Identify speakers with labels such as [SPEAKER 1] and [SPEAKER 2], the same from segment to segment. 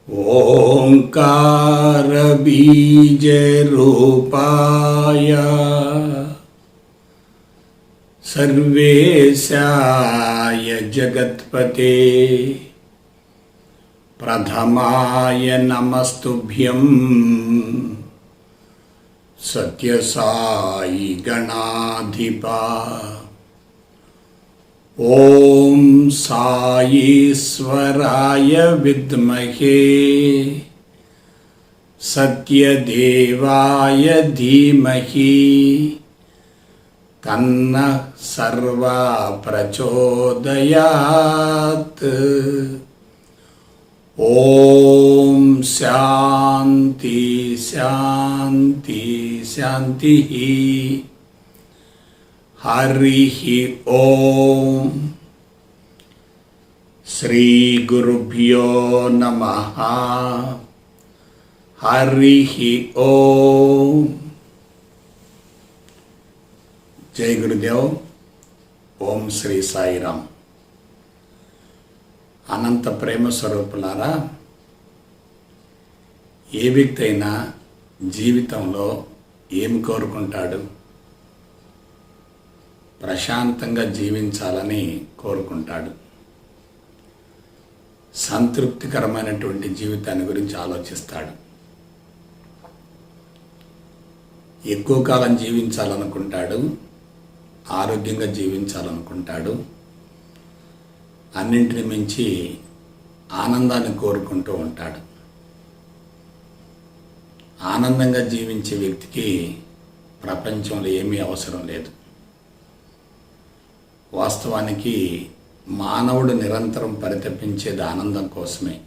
[SPEAKER 1] ओंकारबीजरूपाय सर्वेशाय जगत्पते प्रथमाय नमस्तुभ्यं सत्यसाई गणाधिपा। ओम साईश्वराय विद्महे सत्यदेवाय धीमहि तन्नः सर्वा प्रचोदयात्। ओम शांति शांति शांति। हरिः ओम। श्री गुरुभ्यो नमः। हरिः ओम। जय गुरुदेव। ओम श्री साईराम। అనంత ప్రేమ స్వరూపులారా, ఏ వ్యక్తి అయినా జీవితంలో ఏమి కోరుకుంటాడు? ప్రశాంతంగా జీవించాలని కోరుకుంటాడు. సంతృప్తికరమైనటువంటి జీవితాన్ని గురించి ఆలోచిస్తాడు. ఎక్కువ కాలం జీవించాలనుకుంటాడు, ఆరోగ్యంగా జీవించాలనుకుంటాడు. అన్నింటిని మించి ఆనందాన్ని కోరుకుంటూ ఉంటాడు. ఆనందంగా జీవించే వ్యక్తికి ప్రపంచంలో ఏమీ అవసరం లేదు. వాస్తవానికి మానవుడు నిరంతరం పరితపించేది ఆనందం కోసమే.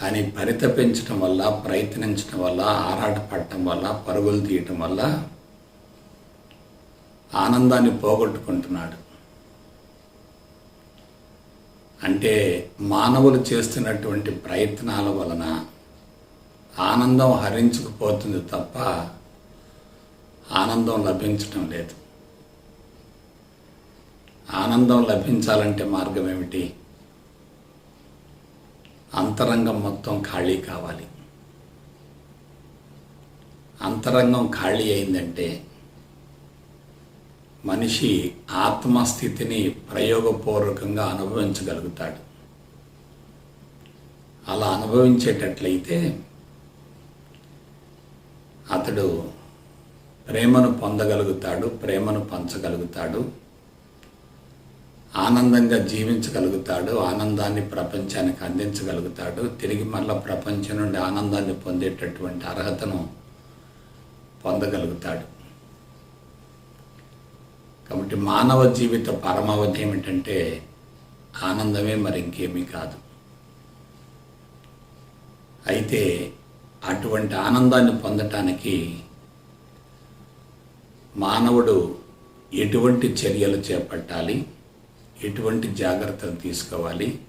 [SPEAKER 1] కానీ పరితపించటం వల్ల, ప్రయత్నించటం వల్ల, ఆరాటపడటం వల్ల, పరుగులు తీయటం వల్ల ఆనందాన్ని పోగొట్టుకుంటున్నాడు. అంటే మానవులు చేస్తున్నటువంటి ప్రయత్నాల వలన ఆనందం హరించుకుపోతుంది తప్ప ఆనందం లభించటం లేదు. ఆనందం లభించాలంటే మార్గం ఏమిటి? అంతరంగం మొత్తం ఖాళీ కావాలి. అంతరంగం ఖాళీ అయిందంటే మనిషి ఆత్మస్థితిని ప్రయోగపూర్వకంగా అనుభవించగలుగుతాడు. అలా అనుభవించేటట్లయితే అతడు ప్రేమను పొందగలుగుతాడు, ప్రేమను పంచగలుగుతాడు, ఆనందంగా జీవించగలుగుతాడు, ఆనందాన్ని ప్రపంచానికి అందించగలుగుతాడు. తిరిగి మళ్ళా ప్రపంచం నుండి ఆనందాన్ని పొందేటటువంటి అర్హతను పొందగలుగుతాడు. కాబట్టి మానవ జీవిత పరమావధి ఏమిటంటే ఆనందమే, మరి ఇంకేమీ కాదు. అయితే అటువంటి ఆనందాన్ని పొందటానికి మానవుడు ఎటువంటి చర్యలు చేపట్టాలి, ఎటువంటి జాగ్రత్తలు తీసుకోవాలి,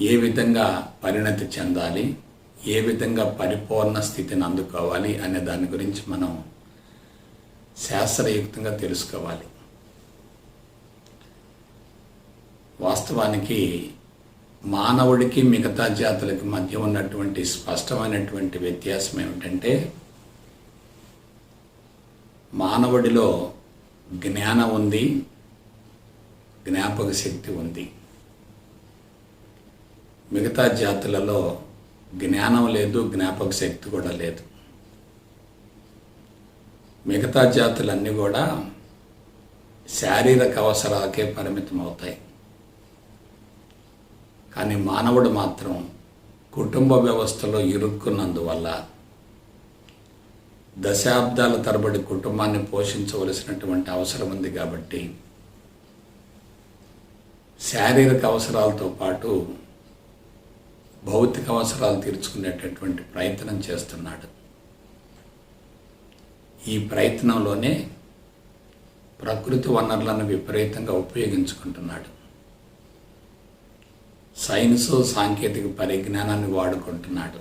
[SPEAKER 1] ఏ విధంగా పరిణతి చెందాలి, ఏ విధంగా పరిపూర్ణ స్థితిని అందుకోవాలి అనే దాని గురించి మనం శాస్త్రయుక్తంగా తెలుసుకోవాలి. వాస్తవానికి మానవుడికి మిగతా జాతులకి మధ్య ఉన్నటువంటి స్పష్టమైనటువంటి వ్యత్యాసం ఏమిటంటే, మానవుడిలో జ్ఞానం ఉంది, జ్ఞాపక శక్తి ఉంది. మిగతా జాతులలో జ్ఞానం లేదు, జ్ఞాపక శక్తి కూడా లేదు. మిగతా జాతులన్నీ కూడా శారీరక అవసరాలకే పరిమితం అవుతాయి. కానీ మానవుడు మాత్రం కుటుంబ వ్యవస్థలో ఇరుక్కున్నందువల్ల దశాబ్దాల తరబడి కుటుంబాన్ని పోషించవలసినటువంటి అవసరం ఉంది. కాబట్టి శారీరక అవసరాలతో పాటు భౌతిక అవసరాలు తీర్చుకునేటటువంటి ప్రయత్నం చేస్తున్నాడు. ఈ ప్రయత్నంలోనే ప్రకృతి వనరులను విపరీతంగా ఉపయోగించుకుంటున్నాడు. సైన్సు సాంకేతిక పరిజ్ఞానాన్ని వాడుకుంటున్నాడు.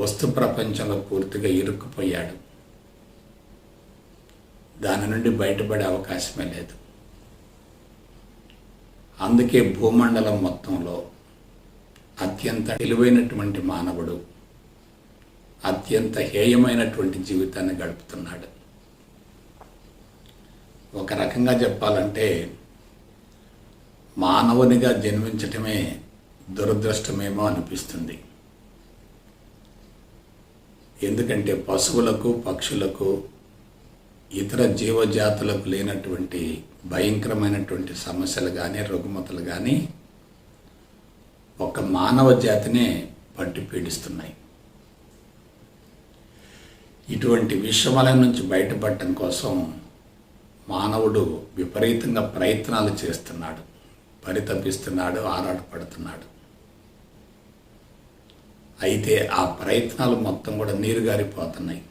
[SPEAKER 1] వస్తు ప్రపంచంలో పూర్తిగా ఇరుక్కుపోయాడు. దాని నుండి బయటపడే అవకాశమే లేదు. అందుకే భూమండలం మొత్తంలో అత్యంత విలువైనటువంటి మానవుడు అత్యంత హేయమైనటువంటి జీవితాన్ని గడుపుతున్నాడు. ఒక రకంగా చెప్పాలంటే మానవునిగా జన్మించటమే దురదృష్టమేమో అనిపిస్తుంది. ఎందుకంటే పశువులకు, పక్షులకు, ఇతర జీవజాతులకు లేనటువంటి భయంకరమైనటువంటి సమస్యలు కానీ, రుగ్మతలు కానీ ఒక మానవ జాతినే పట్టి పీడిస్తున్నాయి. ఇటువంటి విషమాల నుంచి బయటపడటం కోసం మానవుడు విపరీతంగా ప్రయత్నాలు చేస్తున్నాడు, పరితపిస్తున్నాడు, ఆరాటపడుతున్నాడు. అయితే ఆ ప్రయత్నాలు మొత్తం కూడా నీరుగారిపోతున్నాయి.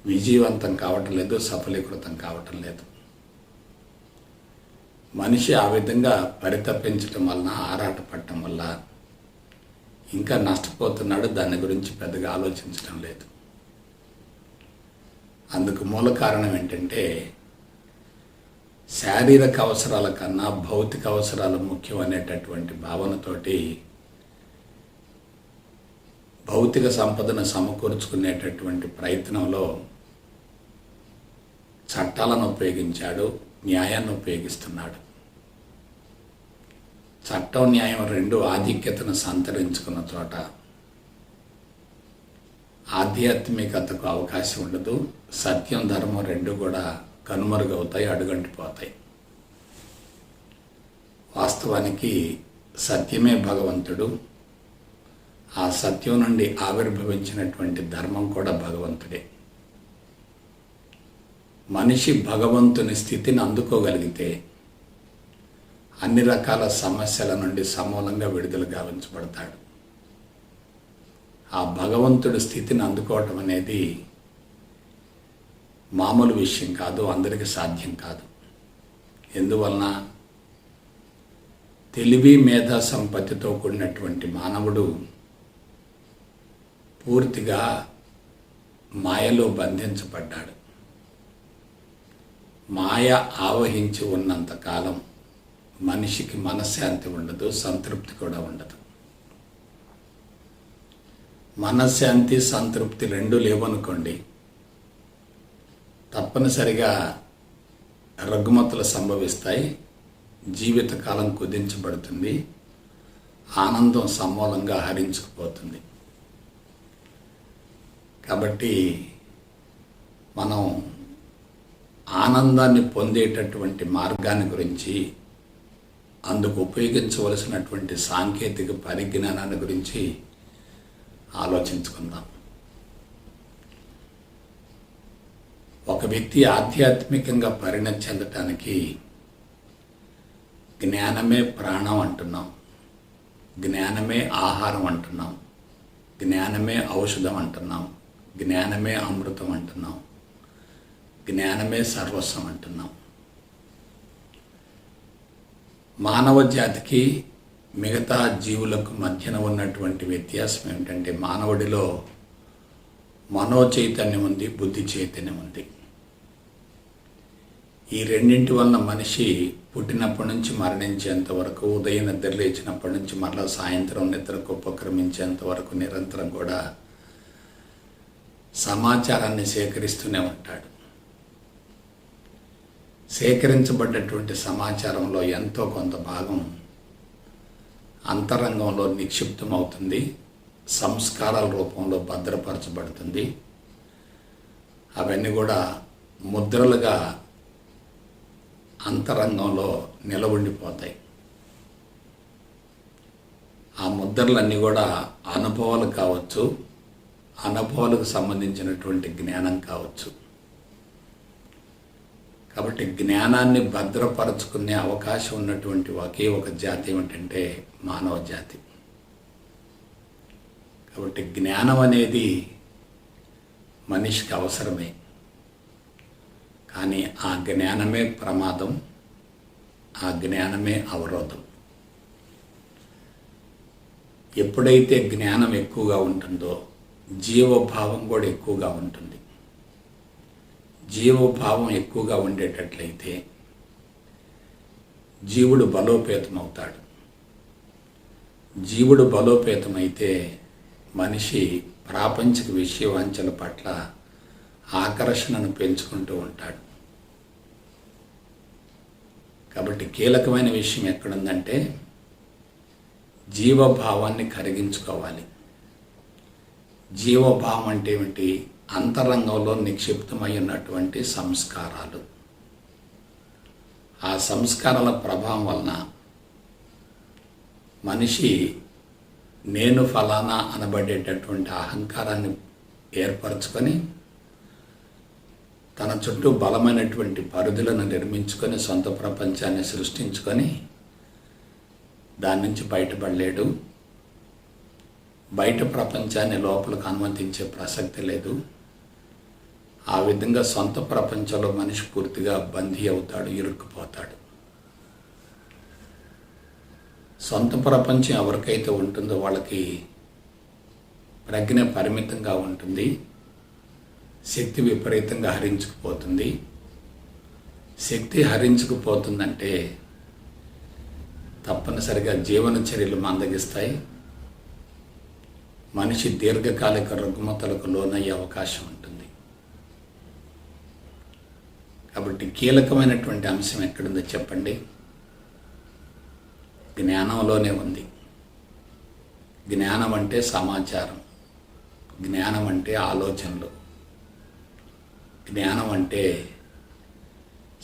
[SPEAKER 1] విజయవంతం కావటం లేదు, సఫలీకృతం కావటం లేదు. మనిషి ఆ విధంగా పరితపించటం వలన, ఆరాటపడటం వల్ల ఇంకా నష్టపోతున్నాడు. దాని గురించి పెద్దగా ఆలోచించడం లేదు. అందుకు మూల కారణం ఏంటంటే శారీరక అవసరాల కన్నా భౌతిక అవసరాలు ముఖ్యం అనేటటువంటి భావనతోటి భౌతిక సంపదను సమకూర్చుకునేటటువంటి ప్రయత్నంలో చట్టాలను ఉపయోగించాడు, న్యాయాన్ని ఉపయోగిస్తున్నాడు. చట్టం, న్యాయం రెండు ఆధిక్యతను సంతరించుకున్న చోట ఆధ్యాత్మికతకు అవకాశం ఉండదు. సత్యం, ధర్మం రెండు కూడా కనుమరుగవుతాయి, అడుగంటిపోతాయి. వాస్తవానికి సత్యమే భగవంతుడు. ఆ సత్యం నుండి ఆవిర్భవించినటువంటి ధర్మం కూడా భగవంతుడే. మనిషి భగవంతుని స్థితిని అందుకోగలిగితే అన్ని రకాల సమస్యల నుండి సమూలంగా విడుదల గావించబడతాడు. ఆ భగవంతుడి స్థితిని అందుకోవటం అనేది మామూలు విషయం కాదు, అందరికీ సాధ్యం కాదు. ఎందువలన తెలివి, మేధా సంపత్తితో కూడినటువంటి మానవుడు పూర్తిగా మాయలో బంధించబడ్డాడు. మాయ ఆవహించి ఉన్నంతకాలం మనిషికి మనశ్శాంతి ఉండదు, సంతృప్తి కూడా ఉండదు. మనశ్శాంతి, సంతృప్తి రెండు లేవనుకోండి, తప్పనిసరిగా రుగ్మతలు సంభవిస్తాయి, జీవితకాలం కుదించబడుతుంది, ఆనందం సమూలంగా హరించుకుపోతుంది. కాబట్టి మనం ఆనందాన్ని పొందేటటువంటి మార్గాన్ని గురించి, అందుకు ఉపయోగించవలసినటువంటి సాంకేతిక పరిజ్ఞానాన్ని గురించి ఆలోచించుకుందాం. ఒక వ్యక్తి ఆధ్యాత్మికంగా పరిణతి చెందటానికి జ్ఞానమే ప్రాణం అంటున్నాం, జ్ఞానమే ఆహారం అంటున్నాం, జ్ఞానమే ఔషధం అంటున్నాం, జ్ఞానమే అమృతం అంటున్నాం, జ్ఞానమే సర్వస్వం అంటున్నాం. మానవ జాతికి మిగతా జీవులకు మధ్యన ఉన్నటువంటి వ్యత్యాసం ఏమిటంటే మానవుడిలో మనోచైతన్యం ఉంది, బుద్ధి చైతన్యం ఉంది. ఈ రెండింటి వలన మనిషి పుట్టినప్పటి నుంచి మరణించేంత వరకు, ఉదయం నిద్ర లేచినప్పటి నుంచి మరలా సాయంత్రం నిద్రకు ఉపక్రమించేంత వరకు నిరంతరం కూడా సమాచారాన్ని సేకరిస్తూనే ఉంటాడు. సేకరించబడ్డటువంటి సమాచారంలో ఎంతో కొంత భాగం అంతరంగంలో నిక్షిప్తమవుతుంది, సంస్కారాల రూపంలో భద్రపరచబడుతుంది. అవన్నీ కూడా ముద్రలుగా అంతరంగంలో నిలబడిపోతాయి. ఆ ముద్రలన్నీ కూడా అనుభవాలు కావచ్చు, అనుభవాలకు సంబంధించినటువంటి జ్ఞానం కావచ్చు. కాబట్టి జ్ఞానాన్ని భద్రపరచుకునే అవకాశం ఉన్నటువంటి ఒకే ఒక జాతి ఏమిటంటే మానవ జాతి. కాబట్టి జ్ఞానం అనేది మనిషికి అవసరమే, కానీ ఆ జ్ఞానమే ప్రమాదం, ఆ జ్ఞానమే అవరోధం. ఎప్పుడైతే జ్ఞానం ఎక్కువగా ఉంటుందో జీవభావం కూడా ఎక్కువగా ఉంటుంది. జీవభావం ఎక్కువగా ఉండేటట్లయితే జీవుడు బలోపేతమవుతాడు. జీవుడు బలోపేతమైతే మనిషి ప్రాపంచిక విషయవాంఛల పట్ల ఆకర్షణను పెంచుకుంటూ ఉంటాడు. కాబట్టి కీలకమైన విషయం ఎక్కడుందంటే జీవభావాన్ని కరిగించుకోవాలి. జీవభావం అంటే ఏమిటి? అంతరంగంలో నిక్షిప్తమై ఉన్నటువంటి సంస్కారాలు. ఆ సంస్కారాల ప్రభావం వలన మనిషి నేను ఫలానా అనబడేటటువంటి అహంకారాన్ని ఏర్పరచుకొని తన చుట్టూ బలమైనటువంటి పరిధులను నిర్మించుకొని సొంత ప్రపంచాన్ని సృష్టించుకొని దాని నుంచి బయటపడలేడు. బయట ప్రపంచాన్ని లోపలికి అనుమతించే ప్రసక్తి లేదు. ఆ విధంగా సొంత ప్రపంచంలో మనిషి పూర్తిగా బందీ అవుతాడు, ఇరుక్కుపోతాడు. సొంత ప్రపంచం ఎవరికైతే ఉంటుందో వాళ్ళకి ప్రజ్ఞ పరిమితంగా ఉంటుంది, శక్తి విపరీతంగా హరించుకుపోతుంది. శక్తి హరించుకుపోతుందంటే తప్పనిసరిగా జీవన చర్యలు మందగిస్తాయి. మనిషి దీర్ఘకాలిక రుగ్మతలకు లోనయ్యే అవకాశం ఉంటుంది. కాబట్టి కీలకమైనటువంటి అంశం ఎక్కడుందో చెప్పండి? జ్ఞానంలోనే ఉంది. జ్ఞానం అంటే సమాచారం, జ్ఞానం అంటే ఆలోచనలు, జ్ఞానం అంటే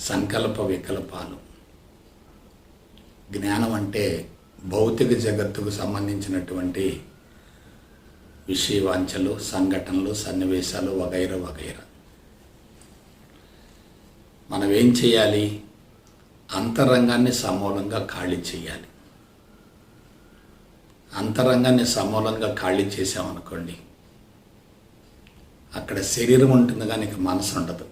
[SPEAKER 1] సంకల్ప వికల్పాలు, జ్ఞానం అంటే భౌతిక జగత్తుకు సంబంధించినటువంటి విషయవాంఛలు, సంఘటనలు, సన్నివేశాలు వగైరా వగైరా. మనం ఏం చేయాలి? అంతరంగాన్ని సమూలంగా ఖాళీ చేయాలి. అంతరంగాన్ని సమూలంగా ఖాళీ చేసామనుకోండి, అక్కడ శరీరం ఉంటుంది కానీ ఇక మనసు ఉండదు.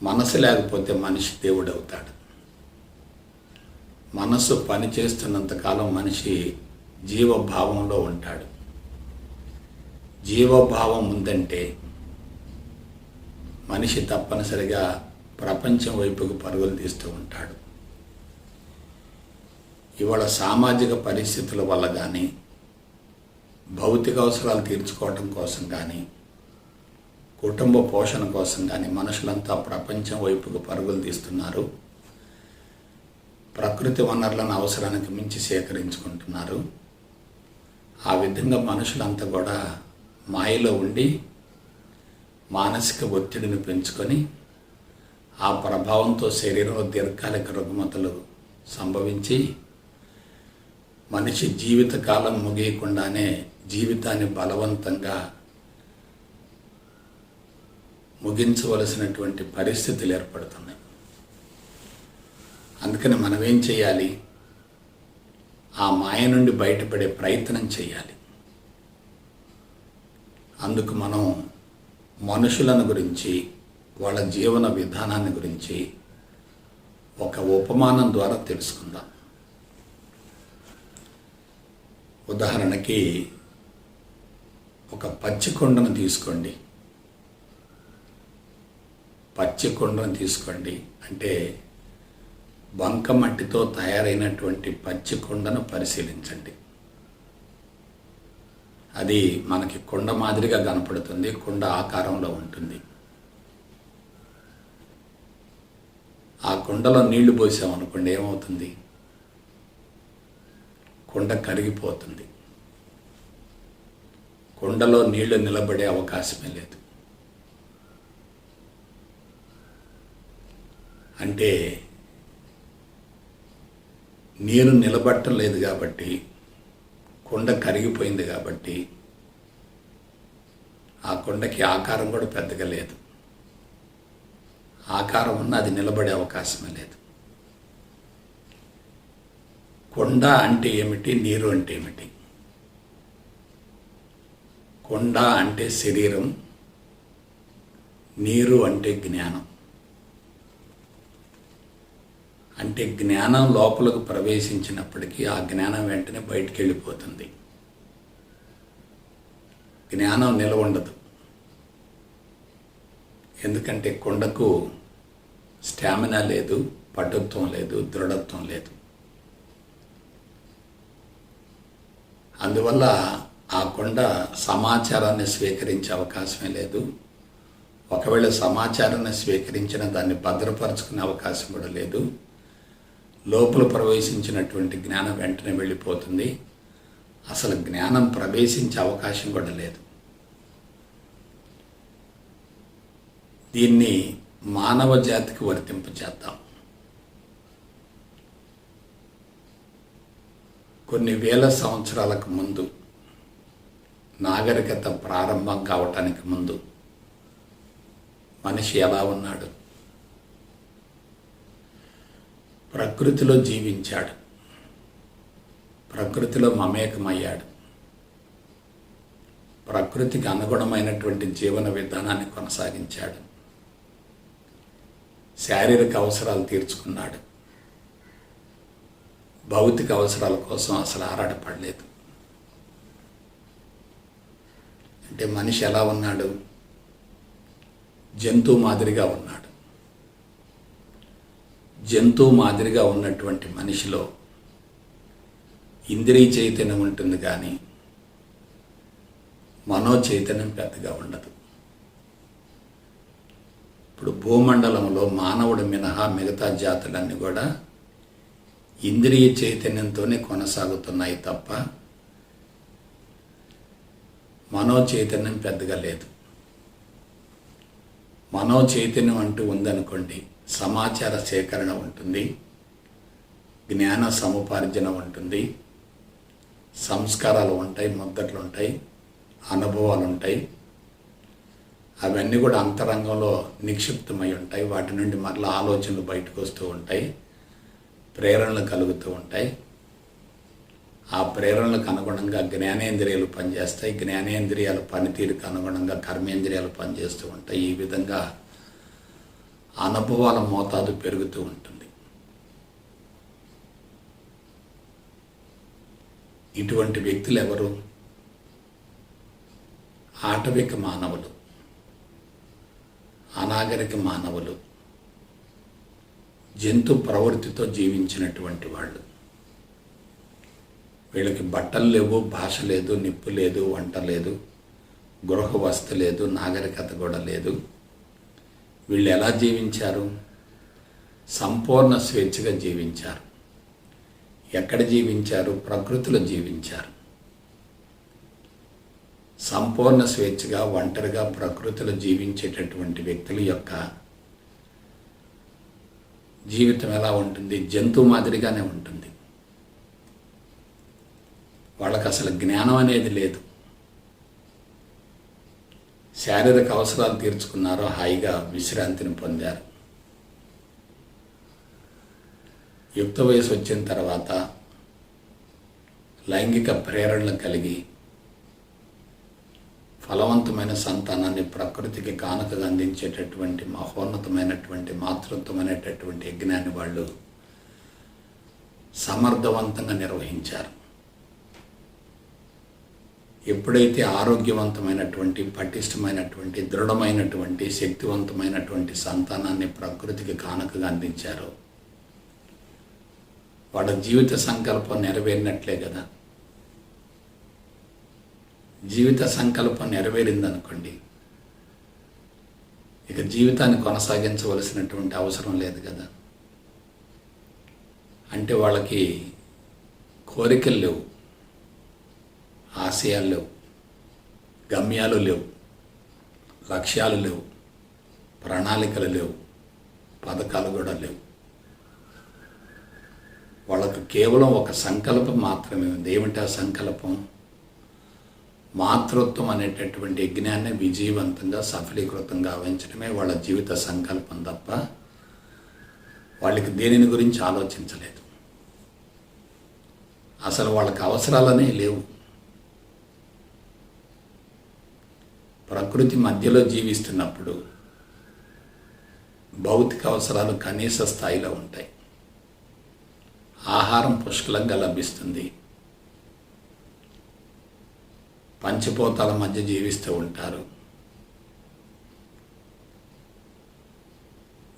[SPEAKER 1] మనసు లేకపోతే మనిషి దేవుడు అవుతాడు. మనసు పనిచేస్తున్నంతకాలం మనిషి జీవభావంలో ఉంటాడు. జీవభావం ఉందంటే మనిషి తప్పనిసరిగా ప్రపంచం వైపుకు పరుగులు తీస్తూ ఉంటాడు. ఇవాళ సామాజిక పరిస్థితుల వల్ల కానీ, భౌతిక అవసరాలు తీర్చుకోవటం కోసం కానీ, కుటుంబ పోషణ కోసం కానీ మనుషులంతా ప్రపంచం వైపుకు పరుగులు తీస్తున్నారు. ప్రకృతి వనరులను అవసరానికి మించి సేకరించుకుంటున్నారు. ఆ విధంగా మనుషులంతా కూడా మాయలో ఉండి మానసిక ఒత్తిడిని పెంచుకొని ఆ ప్రభావంతో శరీరంలో దీర్ఘకాలిక రుగ్మతలు సంభవించి మనిషి జీవితకాలం ముగియకుండానే జీవితాన్ని బలవంతంగా ముగించవలసినటువంటి పరిస్థితులు ఏర్పడుతున్నాయి. అందుకని మనం ఏం చేయాలి? ఆ మాయ నుండి బయటపడే ప్రయత్నం చేయాలి. అందుకు మనం మనుషులను గురించి, వాళ్ళ జీవన విధానాన్ని గురించి ఒక ఉపమానం ద్వారా తెలుసుకుందాం. ఉదాహరణకి ఒక పచ్చి కొండను తీసుకోండి. పచ్చి కొండను తీసుకోండి అంటే బంకమట్టితో తయారైనటువంటి పచ్చి కొండను పరిశీలించండి. అది మనకి కొండ మాదిరిగా కనపడుతుంది, కొండ ఆకారంలో ఉంటుంది. ఆ కొండలో నీళ్లు పోసామనుకోండి, ఏమవుతుంది? కొండ కరిగిపోతుంది. కొండలో నీళ్లు నిలబడే అవకాశమే లేదు. అంటే నీరు నిలబట్టం లేదు కాబట్టి, కొండ కరిగిపోయింది కాబట్టి ఆ కొండకి ఆకారం కూడా పెద్దగా లేదు. ఆకారం ఉన్న అది నిలబడే అవకాశమే లేదు. కొండ అంటే ఏమిటి? నీరు అంటే ఏమిటి? కొండ అంటే శరీరం, నీరు అంటే జ్ఞానం. అంటే జ్ఞానం లోపలకు ప్రవేశించినప్పటికీ ఆ జ్ఞానం వెంటనే బయటికి వెళ్ళిపోతుంది. జ్ఞానం నిలవ ఉండదు. ఎందుకంటే కొండకు స్టామినా లేదు, పటుత్వం లేదు, దృఢత్వం లేదు. అందువల్ల ఆ కొండ సమాచారాన్ని స్వీకరించే అవకాశమే లేదు. ఒకవేళ సమాచారాన్ని స్వీకరించిన దాన్ని భద్రపరుచుకునే అవకాశం కూడా లేదు. లోపల ప్రవేశించినటువంటి జ్ఞానం వెంటనే వెళ్ళిపోతుంది. అసలు జ్ఞానం ప్రవేశించే అవకాశం కూడా లేదు. దీన్ని మానవ జాతికి వర్తింపచేద్దాం. కొన్ని వేల సంవత్సరాలకు ముందు, నాగరికత ప్రారంభం కావటానికి ముందు మనిషి ఎలా ఉన్నాడు? ప్రకృతిలో జీవించాడు, ప్రకృతిలో మమేకమయ్యాడు, ప్రకృతికి అనుగుణమైనటువంటి జీవన విధానాన్ని కొనసాగించాడు, శారీరక అవసరాలు తీర్చుకున్నాడు, భౌతిక అవసరాల కోసం అసలు ఆరాటపడలేదు. అంటే మనిషి ఎలా ఉన్నాడు? జంతువు మాదిరిగా ఉన్నాడు. జంతువు మాదిరిగా ఉన్నటువంటి మనిషిలో ఇంద్రియ చైతన్యం ఉంటుంది, కానీ మనో చైతన్యం పెద్దగా ఉండదు. ఇప్పుడు భూమండలంలో మానవుడు మినహా మిగతా జాతులన్నీ కూడా ఇంద్రియ చైతన్యంతోనే కొనసాగుతున్నాయి తప్ప మనో చైతన్యం పెద్దగా లేదు. మనో చైతన్యం అంటూ ఉందనుకోండి, సమాచార సేకరణ ఉంటుంది, జ్ఞాన సముపార్జన ఉంటుంది, సంస్కారాలు ఉంటాయి, ముద్దట్లు ఉంటాయి, అనుభవాలు ఉంటాయి. అవన్నీ కూడా అంతరంగంలో నిక్షిప్తమై ఉంటాయి. వాటి నుండి మరలా ఆలోచనలు బయటకు వస్తూ ఉంటాయి, ప్రేరణలు కలుగుతూ ఉంటాయి. ఆ ప్రేరణలకు అనుగుణంగా జ్ఞానేంద్రియాలు పనిచేస్తాయి. జ్ఞానేంద్రియాల పనితీరుకు అనుగుణంగా కర్మేంద్రియాలు పనిచేస్తూ ఉంటాయి. ఈ విధంగా అనుభవాల మోతాదు పెరుగుతూ ఉంటుంది. ఇటువంటి వ్యక్తులు ఎవరు? ఆటవిక మానవులు, అనాగరిక మానవులు, జంతు ప్రవృత్తితో జీవించినటువంటి వాళ్ళు. వీళ్ళకి బట్టలు లేవు, భాష లేదు, నిప్పు లేదు, వంట లేదు, గృహ వస్తు లేదు, నాగరికత కూడా లేదు. వీళ్ళు ఎలా జీవించారు? సంపూర్ణ స్వేచ్ఛగా జీవించారు. ఎక్కడ జీవించారు? ప్రకృతిలో జీవించారు. సంపూర్ణ స్వేచ్ఛగా ఒంటరిగా ప్రకృతిలో జీవించేటటువంటి వ్యక్తుల యొక్క జీవితం ఎలా ఉంటుంది? జంతువు మాదిరిగానే ఉంటుంది. వాళ్ళకి అసలు జ్ఞానం అనేది లేదు. శారీరక అవసరాలు తీర్చుకున్నారో, హాయిగా విశ్రాంతిని పొందారు. యుక్త వయసు వచ్చిన తర్వాత లైంగిక ప్రేరణలు కలిగి ఫలవంతమైన సంతానాన్ని ప్రకృతికి కానుకగా అందించేటటువంటి మహోన్నతమైనటువంటి మాతృత్వమైనటువంటి యజ్ఞాన్ని వాళ్ళు సమర్థవంతంగా నిర్వహించారు. ఎప్పుడైతే ఆరోగ్యవంతమైనటువంటి, పటిష్టమైనటువంటి, దృఢమైనటువంటి, శక్తివంతమైనటువంటి సంతానాన్ని ప్రకృతికి కానుకగా అందించారో వాళ్ళ జీవిత సంకల్పం నెరవేరినట్లే కదా. జీవిత సంకల్పం నెరవేరిందనుకోండి, ఇక జీవితాన్ని కొనసాగించవలసినటువంటి అవసరం లేదు కదా. అంటే వాళ్ళకి కోరికలు లేవు, ఆశయాలు లేవు, గమ్యాలు లేవు, లక్ష్యాలు లేవు, ప్రణాళికలు లేవు, పథకాలు కూడా లేవు. వాళ్ళకు కేవలం ఒక సంకల్పం మాత్రమే ఉంది. ఏమిటి ఆ సంకల్పం? మాతృత్వం అనేటటువంటి యజ్ఞాన్ని విజయవంతంగా సఫలీకృతం గావించడమే వాళ్ళ జీవిత సంకల్పం తప్ప వాళ్ళకి దేనిని గురించి ఆలోచించలేదు. అసలు వాళ్ళకి అవసరాలనే లేవు. ప్రకృతి మధ్యలో జీవిస్తున్నప్పుడు భౌతిక అవసరాలు కనీస స్థాయిలో ఉంటాయి. ఆహారం పుష్కలంగా లభిస్తుంది. పంచభూతాల మధ్య జీవిస్తూ ఉంటారు.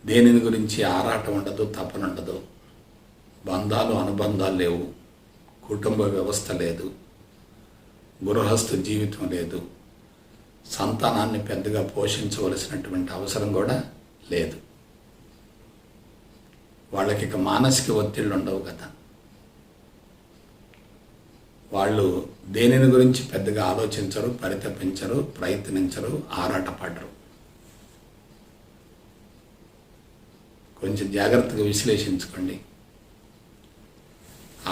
[SPEAKER 1] దేనిని గురించి ఆరాటం ఉండదు, తపన ఉండదు. బంధాలు అనుబంధాలు లేవు, కుటుంబ వ్యవస్థ లేదు, గృహస్థ జీవితం లేదు, సంతానాన్ని పెద్దగా పోషించవలసినటువంటి అవసరం కూడా లేదు. వాళ్ళకి ఇక మానసిక ఒత్తిళ్ళు ఉండవు కదా. వాళ్ళు దేనిని గురించి పెద్దగా ఆలోచించరు, పరితపించరు, ప్రయత్నించరు, ఆరాటపడరు. కొంచెం జాగ్రత్తగా విశ్లేషించుకోండి.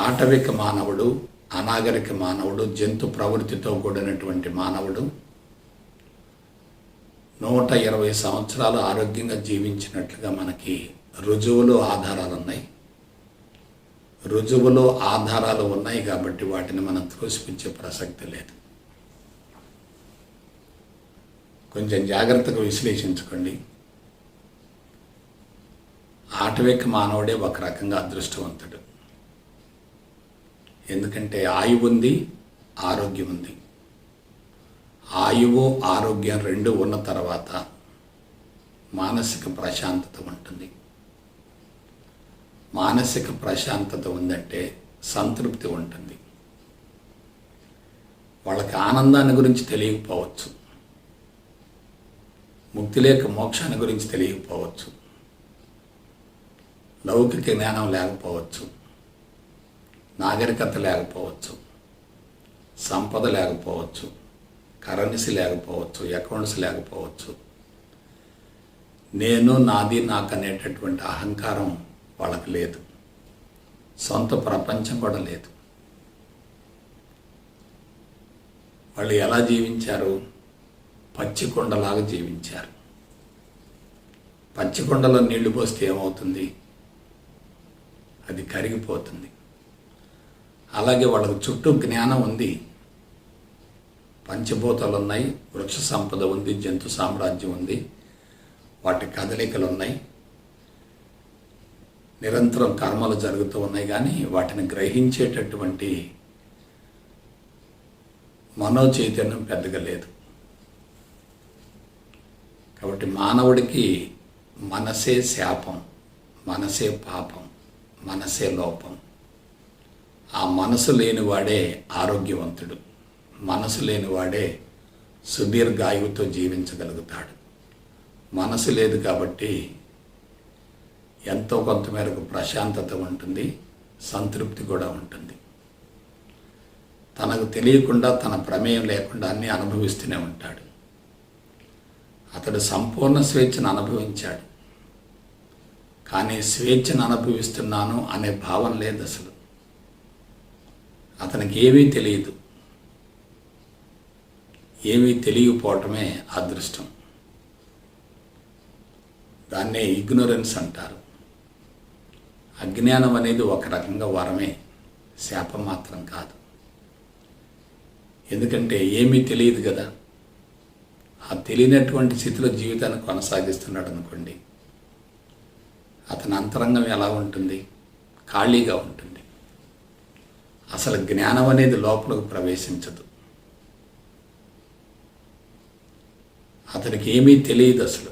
[SPEAKER 1] ఆటవిక మానవుడు, అనాగరిక మానవుడు, జంతు ప్రవృత్తితో కూడినటువంటి మానవుడు 120 సంవత్సరాలు ఆరోగ్యంగా జీవించినట్లుగా మనకి రుజువులు, ఆధారాలు ఉన్నాయి. రుజువులు, ఆధారాలు ఉన్నాయి కాబట్టి వాటిని మనం త్రోసిపుచ్చే ప్రసక్తి లేదు. కొంచెం జాగ్రత్తగా విశ్లేషించుకోండి. ఆటవిక మానవుడే ఒక రకంగా అదృష్టవంతుడు. ఎందుకంటే ఆయువు ఉంది, ఆరోగ్యం ఉంది. ఆయువు, ఆరోగ్యం రెండు ఉన్న తర్వాత మానసిక ప్రశాంతత ఉంటుంది. మానసిక ప్రశాంతత ఉందంటే సంతృప్తి ఉంటుంది. వాళ్ళకి ఆనందాన్ని గురించి తెలియకపోవచ్చు, ముక్తి లేక మోక్షాన్ని గురించి తెలియకపోవచ్చు, లౌకిక జ్ఞానం లేకపోవచ్చు, నాగరికత లేకపోవచ్చు, సంపద లేకపోవచ్చు, కరెన్సీ లేకపోవచ్చు, అకౌంట్స్ లేకపోవచ్చు. నేను, నాది, నాకు అనేటటువంటి అహంకారం వాళ్ళకి లేదు. సొంత ప్రపంచం కూడా లేదు. వాళ్ళు ఎలా జీవించారు? పచ్చికొండలాగా జీవించారు. పచ్చికొండలో నీళ్లు పోస్తే ఏమవుతుంది? అది కరిగిపోతుంది. అలాగే వాళ్ళకు చుట్టూ జ్ఞానం ఉంది, పంచభూతాలు ఉన్నాయి, వృక్ష సంపద ఉంది, జంతు సామ్రాజ్యం ఉంది, వాటి కదలికలు ఉన్నాయి, నిరంతరం కర్మలు జరుగుతూ ఉన్నాయి. కానీ వాటిని గ్రహించేటటువంటి మనోచైతన్యం పెద్దగా లేదు. కాబట్టి మానవుడికి మనసే శాపం, మనసే పాపం, మనసే లోపం. ఆ మనసు లేనివాడే ఆరోగ్యవంతుడు. మనసు లేనివాడే సుదీర్ఘాయువుతో జీవించగలుగుతాడు. మనసు లేదు కాబట్టి ఎంతో కొంత మేరకు ప్రశాంతత ఉంటుంది, సంతృప్తి కూడా ఉంటుంది. తనకు తెలియకుండా, తన ప్రమేయం లేకుండా అన్నీ అనుభవిస్తూనే ఉంటాడు. అతడు సంపూర్ణ స్వేచ్ఛను అనుభవించాడు. కానీ స్వేచ్ఛను అనుభవిస్తున్నాను అనే భావన లేదు అసలు. అతనికి ఏమీ తెలియదు. ఏమీ తెలియకపోవటమే అదృష్టం. దాన్నే ఇగ్నోరెన్స్ అంటారు. అజ్ఞానం అనేది ఒక రకంగా వరమే, శాపం మాత్రం కాదు. ఎందుకంటే ఏమీ తెలియదు కదా. ఆ తెలియనటువంటి స్థితిలో జీవితాన్ని కొనసాగిస్తున్నాడు అనుకోండి, అతని అంతరంగం ఎలా ఉంటుంది? ఖాళీగా ఉంటుంది. అసలు జ్ఞానం అనేది లోపలకు ప్రవేశించదు. అతనికి ఏమీ తెలియదు అసలు.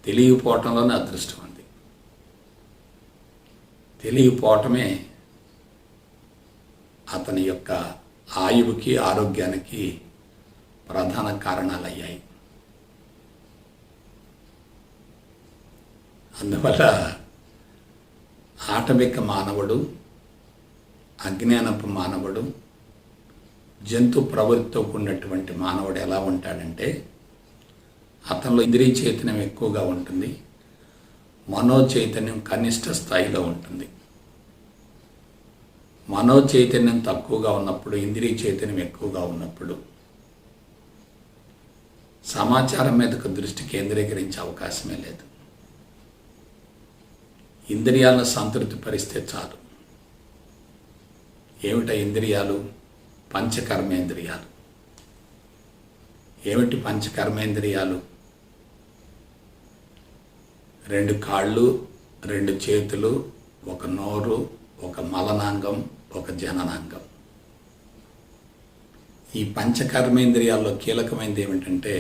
[SPEAKER 1] తెలియకపోవటంలోనే అదృష్టం ఉంది. తెలియకపోవటమే అతని యొక్క ఆయువుకి, ఆరోగ్యానికి ప్రధాన కారణాలు అయ్యాయి. అందువల్ల ఆటవిక మానవుడు, అజ్ఞానపు మానవుడు, జంతు ప్రవృత్తితో కూడినటువంటి మానవుడు ఎలా ఉంటాడంటే అతనిలో ఇంద్రియ చైతన్యం ఎక్కువగా ఉంటుంది, మనో చైతన్యం కనిష్ట స్థాయిలో ఉంటుంది. మనో చైతన్యం తక్కువగా ఉన్నప్పుడు, ఇంద్రియ చైతన్యం ఎక్కువగా ఉన్నప్పుడు సమాచారం మీదకు దృష్టి కేంద్రీకరించే అవకాశమే లేదు. ఇంద్రియాలను సంతృప్తిపరిస్తే చాలు. ఏమిటా ఇంద్రియాలు? పంచకర్మేంద్రియాలు. ఏమిటి పంచకర్మేంద్రియాలు? 2 కాళ్ళు, 2 చేతులు, 1 నోరు, 1 మలనాంగం, 1 జననాంగం. ఈ పంచకర్మేంద్రియాల్లో కీలకమైనది ఏమిటంటే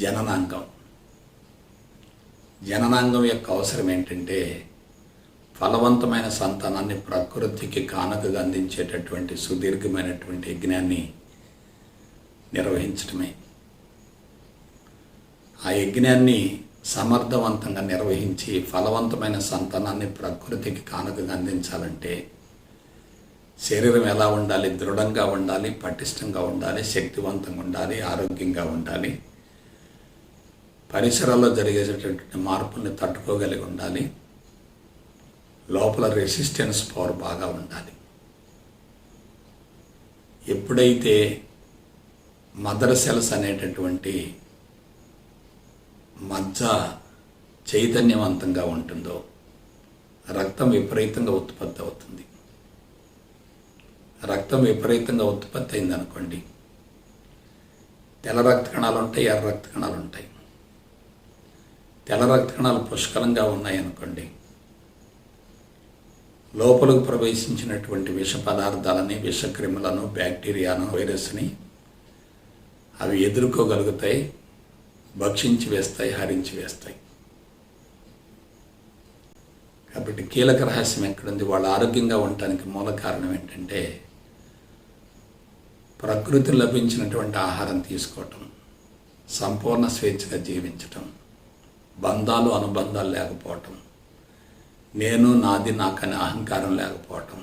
[SPEAKER 1] జననాంగం. జననాంగం యొక్క అవసరం ఏంటంటే ఫలవంతమైన సంతానాన్ని ప్రకృతికి కానుకగా అందించేటటువంటి సుదీర్ఘమైనటువంటి యజ్ఞాన్ని నిర్వహించడమే. ఆ యజ్ఞాన్ని సమర్థవంతంగా నిర్వహించి ఫలవంతమైన సంతానాన్ని ప్రకృతికి కానుకగా అందించాలంటే శరీరం ఎలా ఉండాలి? దృఢంగా ఉండాలి, పటిష్టంగా ఉండాలి, శక్తివంతంగా ఉండాలి, ఆరోగ్యంగా ఉండాలి, పరిసరాల్లో జరిగేటటువంటి మార్పుల్ని తట్టుకోగలిగి ఉండాలి, లోపల రెసిస్టెన్స్ పవర్ బాగా ఉండాలి. ఎప్పుడైతే మదర్ సెల్స్ అనేటటువంటి మజ్జ చైతన్యవంతంగా ఉంటుందో రక్తం విపరీతంగా ఉత్పత్తి అవుతుంది. రక్తం విపరీతంగా ఉత్పత్తి అయిందనుకోండి, తెల్ల రక్త కణాలు ఉంటాయి, ఎర్ర రక్త కణాలు ఉంటాయి. తెల్ల రక్త కణాలు పుష్కలంగా ఉన్నాయనుకోండి, లోపలకు ప్రవేశించినటువంటి విష పదార్థాలని, విషక్రిములను, బ్యాక్టీరియాను, వైరస్ని అవి ఎదుర్కోగలుగుతాయి, భక్షించి వేస్తాయి, హరించి వేస్తాయి. కాబట్టి కీలక రహస్యం ఎక్కడుంది? వాళ్ళు ఆరోగ్యంగా ఉండటానికి మూల కారణం ఏంటంటే ప్రకృతి లభించినటువంటి ఆహారం తీసుకోవటం, సంపూర్ణ స్వేచ్ఛగా జీవించటం, బంధాలు అనుబంధాలు లేకపోవటం, నేను నాది నాకనే అహంకారం లేకపోవటం,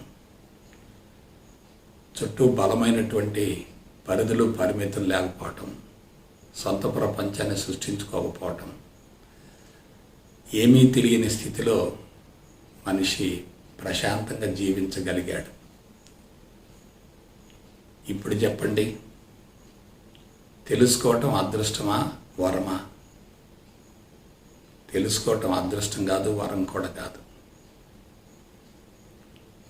[SPEAKER 1] చుట్టూ బలమైనటువంటి పరిధులు పరిమితులు లేకపోవటం, సొంత ప్రపంచాన్ని సృష్టించుకోకపోవటం, ఏమీ తెలియని స్థితిలో మనిషి ప్రశాంతంగా జీవించగలిగాడు. ఇప్పుడు చెప్పండి, తెలుసుకోవటం అదృష్టమా, వరమా? తెలుసుకోవటం అదృష్టం కాదు, వరం కూడా కాదు.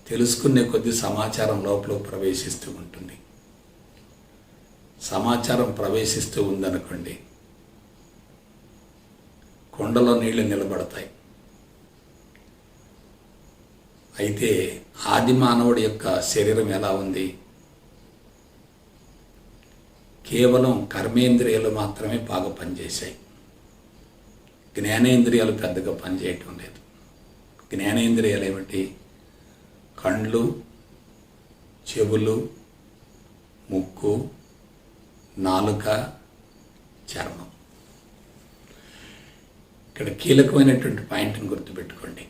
[SPEAKER 1] తెలుసుకునే కొద్ది సమాచారం లోపల ప్రవేశిస్తూ ఉంటుంది. సమాచారం ప్రవేశిస్తూ ఉందనుకోండి, కొండలో నీళ్లు నిలబడతాయి. అయితే ఆది మానవుడి యొక్క శరీరం ఎలా ఉంది? కేవలం కర్మేంద్రియాలు మాత్రమే బాగా పనిచేశాయి. జ్ఞానేంద్రియాలు పెద్దగా పనిచేయటం లేదు. జ్ఞానేంద్రియాలు ఏమిటి? కళ్ళు, చెవులు, ముక్కు, నాలుక, చర్మం. ఇక్కడ కీలకమైనటువంటి పాయింట్ని గుర్తుపెట్టుకోండి.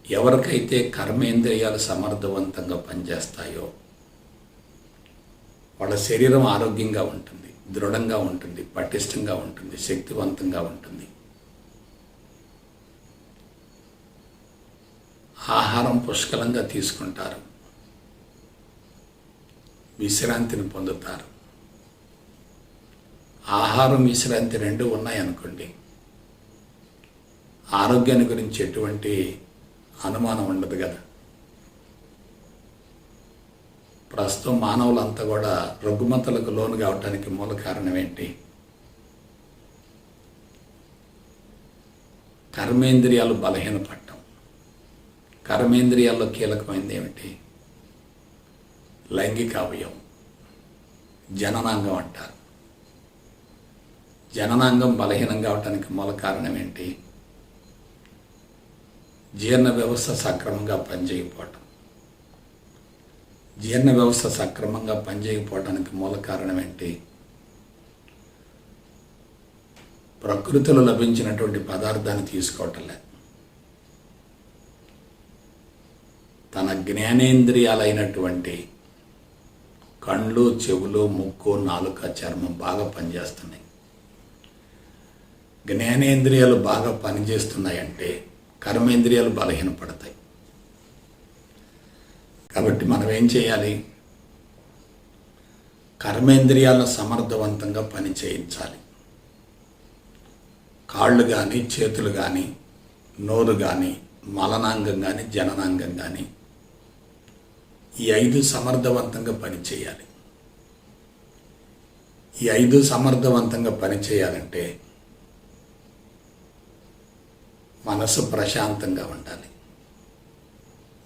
[SPEAKER 1] ఎవరికైతే కర్మేంద్రియాలు సమర్థవంతంగా పనిచేస్తాయో వాళ్ళ శరీరం ఆరోగ్యంగా ఉంటుంది, దృఢంగా ఉంటుంది, పటిష్టంగా ఉంటుంది, శక్తివంతంగా ఉంటుంది. ఆహారం పుష్కలంగా తీసుకుంటారు, విశ్రాంతిని పొందుతారు. ఆహారం, విశ్రాంతి రెండు ఉన్నాయనుకోండి, ఆరోగ్యాన్ని గురించి ఎటువంటి అనుమానం ఉండదు కదా. ప్రస్తుతం మానవులంతా కూడా రుగ్మతలకు లోను కావటానికి మూల కారణం ఏంటి? కర్మేంద్రియాలు బలహీనపడటం. కర్మేంద్రియాల్లో కీలకమైనది ఏమిటి? లైంగిక అవయవం, జననాంగం అంటారు. జననాంగం బలహీనం కావటానికి మూల కారణం ఏంటి? జీర్ణ వ్యవస్థ సక్రమంగా పనిచేయకపోవటం. జీర్ణ వ్యవస్థ సక్రమంగా పనిచేయకపోవటానికి మూల కారణం ఏంటి? ప్రకృతిలో లభించినటువంటి పదార్థాన్ని తీసుకోవటం లేదు. తన జ్ఞానేంద్రియాలైనటువంటి కళ్ళు, చెవులు, ముక్కు, నాలుక, చర్మం బాగా పనిచేస్తున్నాయి. జ్ఞానేంద్రియాలు బాగా పనిచేస్తున్నాయంటే కర్మేంద్రియాలు బలహీనపడతాయి. కాబట్టి మనం ఏం చేయాలి? కర్మేంద్రియాలను సమర్థవంతంగా పని చేయించాలి. కాళ్ళు కానీ, చేతులు కానీ, నోరు కానీ, మలనాంగం కానీ, జననాంగం కానీ, ఈ 5 సమర్థవంతంగా పనిచేయాలి. ఈ 5 సమర్థవంతంగా పనిచేయాలంటే మనసు ప్రశాంతంగా ఉండాలి.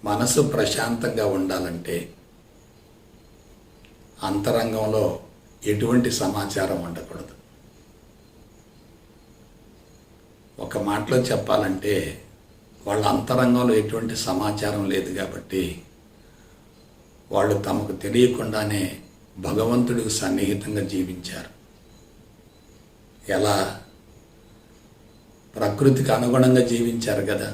[SPEAKER 1] మనసు ప్రశాంతంగా ఉండాలంటే అంతరంగంలో ఎటువంటి సమాచారం ఉండకూడదు. ఒక మాటలో చెప్పాలంటే వాళ్ళ అంతరంగంలో ఎటువంటి సమాచారం లేదు కాబట్టి వాళ్ళు తమకు తెలియకుండానే భగవంతుడికి సన్నిహితంగా జీవించారు. ఎలా? ప్రకృతికి అనుగుణంగా జీవించారు కదా,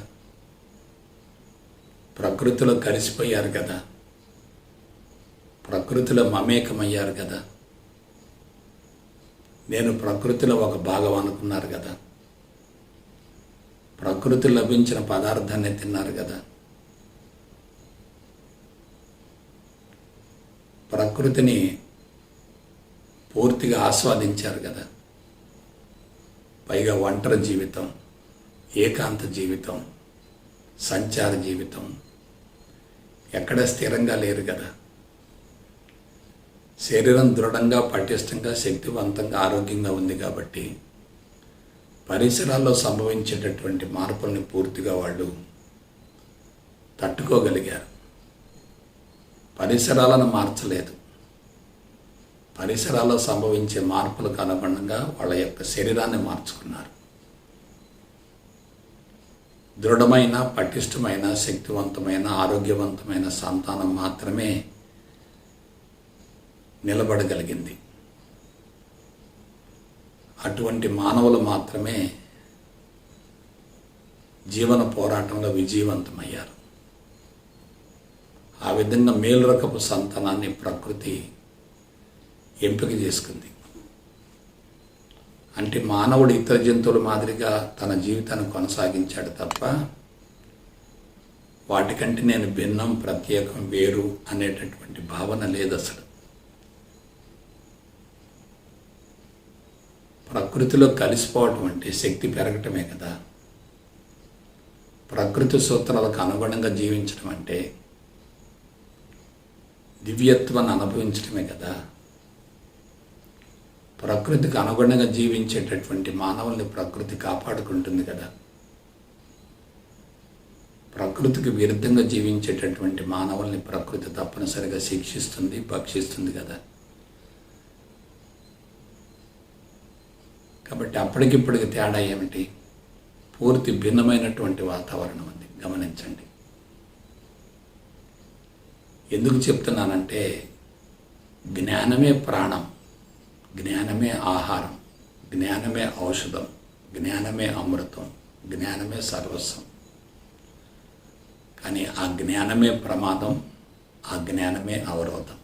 [SPEAKER 1] ప్రకృతిలో కలిసిపోయారు కదా, ప్రకృతిలో మమేకమయ్యారు కదా, నేను ప్రకృతిలో ఒక భాగం అనుకున్నారు కదా, ప్రకృతి లభించిన పదార్థాన్ని తిన్నారు కదా, ప్రకృతిని పూర్తిగా ఆస్వాదించారు కదా. పైగా ఒంటరి జీవితం, ఏకాంత జీవితం, సంచార జీవితం, ఎక్కడ స్థిరంగా లేరు కదా. శరీరం దృఢంగా, పటిష్టంగా, శక్తివంతంగా, ఆరోగ్యంగా ఉంది కాబట్టి పరిసరాల్లో సంభవించేటటువంటి మార్పుల్ని పూర్తిగా వాళ్ళు తట్టుకోగలిగారు. పరిసరాలను మార్చలేదు, పరిసరాల్లో సంభవించే మార్పులకు అనుగుణంగా వాళ్ళ యొక్క శరీరాన్ని మార్చుకున్నారు. దృఢమైన, పటిష్టమైన, శక్తివంతమైన, ఆరోగ్యవంతమైన సంతానం మాత్రమే నిలబడగలిగింది. అటువంటి మానవులు మాత్రమే జీవన పోరాటంలో విజయవంతమయ్యారు. ఆ విధంగా మేలు రకపు సంతానాన్ని ప్రకృతి ఎంపిక చేసుకుంది. అంటే మానవుడు ఇతర జంతువుల మాదిరిగా తన జీవితాన్ని కొనసాగించాడు తప్ప వాటికంటే నేను భిన్నం, ప్రత్యేకం, వేరు అనేటటువంటి భావన లేదు అసలు. ప్రకృతిలో కలిసిపోవటం అంటే శక్తి పెరగటమే కదా. ప్రకృతి సూత్రాలకు అనుగుణంగా జీవించడం అంటే దివ్యత్వాన్ని అనుభవించడమే కదా. ప్రకృతికి అనుగుణంగా జీవించేటటువంటి మానవుల్ని ప్రకృతి కాపాడుకుంటుంది కదా. ప్రకృతికి విరుద్ధంగా జీవించేటటువంటి మానవుల్ని ప్రకృతి తప్పనిసరిగా శిక్షిస్తుంది, భక్షిస్తుంది కదా. కాబట్టి అప్పటికిప్పటికి తేడా ఏమిటి? పూర్తి భిన్నమైనటువంటి వాతావరణం ఉంది. గమనించండి. ఎందుకు చెప్తున్నానంటే జ్ఞానమే ప్రాణం, జ్ఞానమే ఆహారం, జ్ఞానమే ఔషధం, జ్ఞానమే అమృతం, జ్ఞానమే సర్వస్వం. కానీ ఆ జ్ఞానమే ప్రమాదం, ఆ జ్ఞానమే అవరోధం.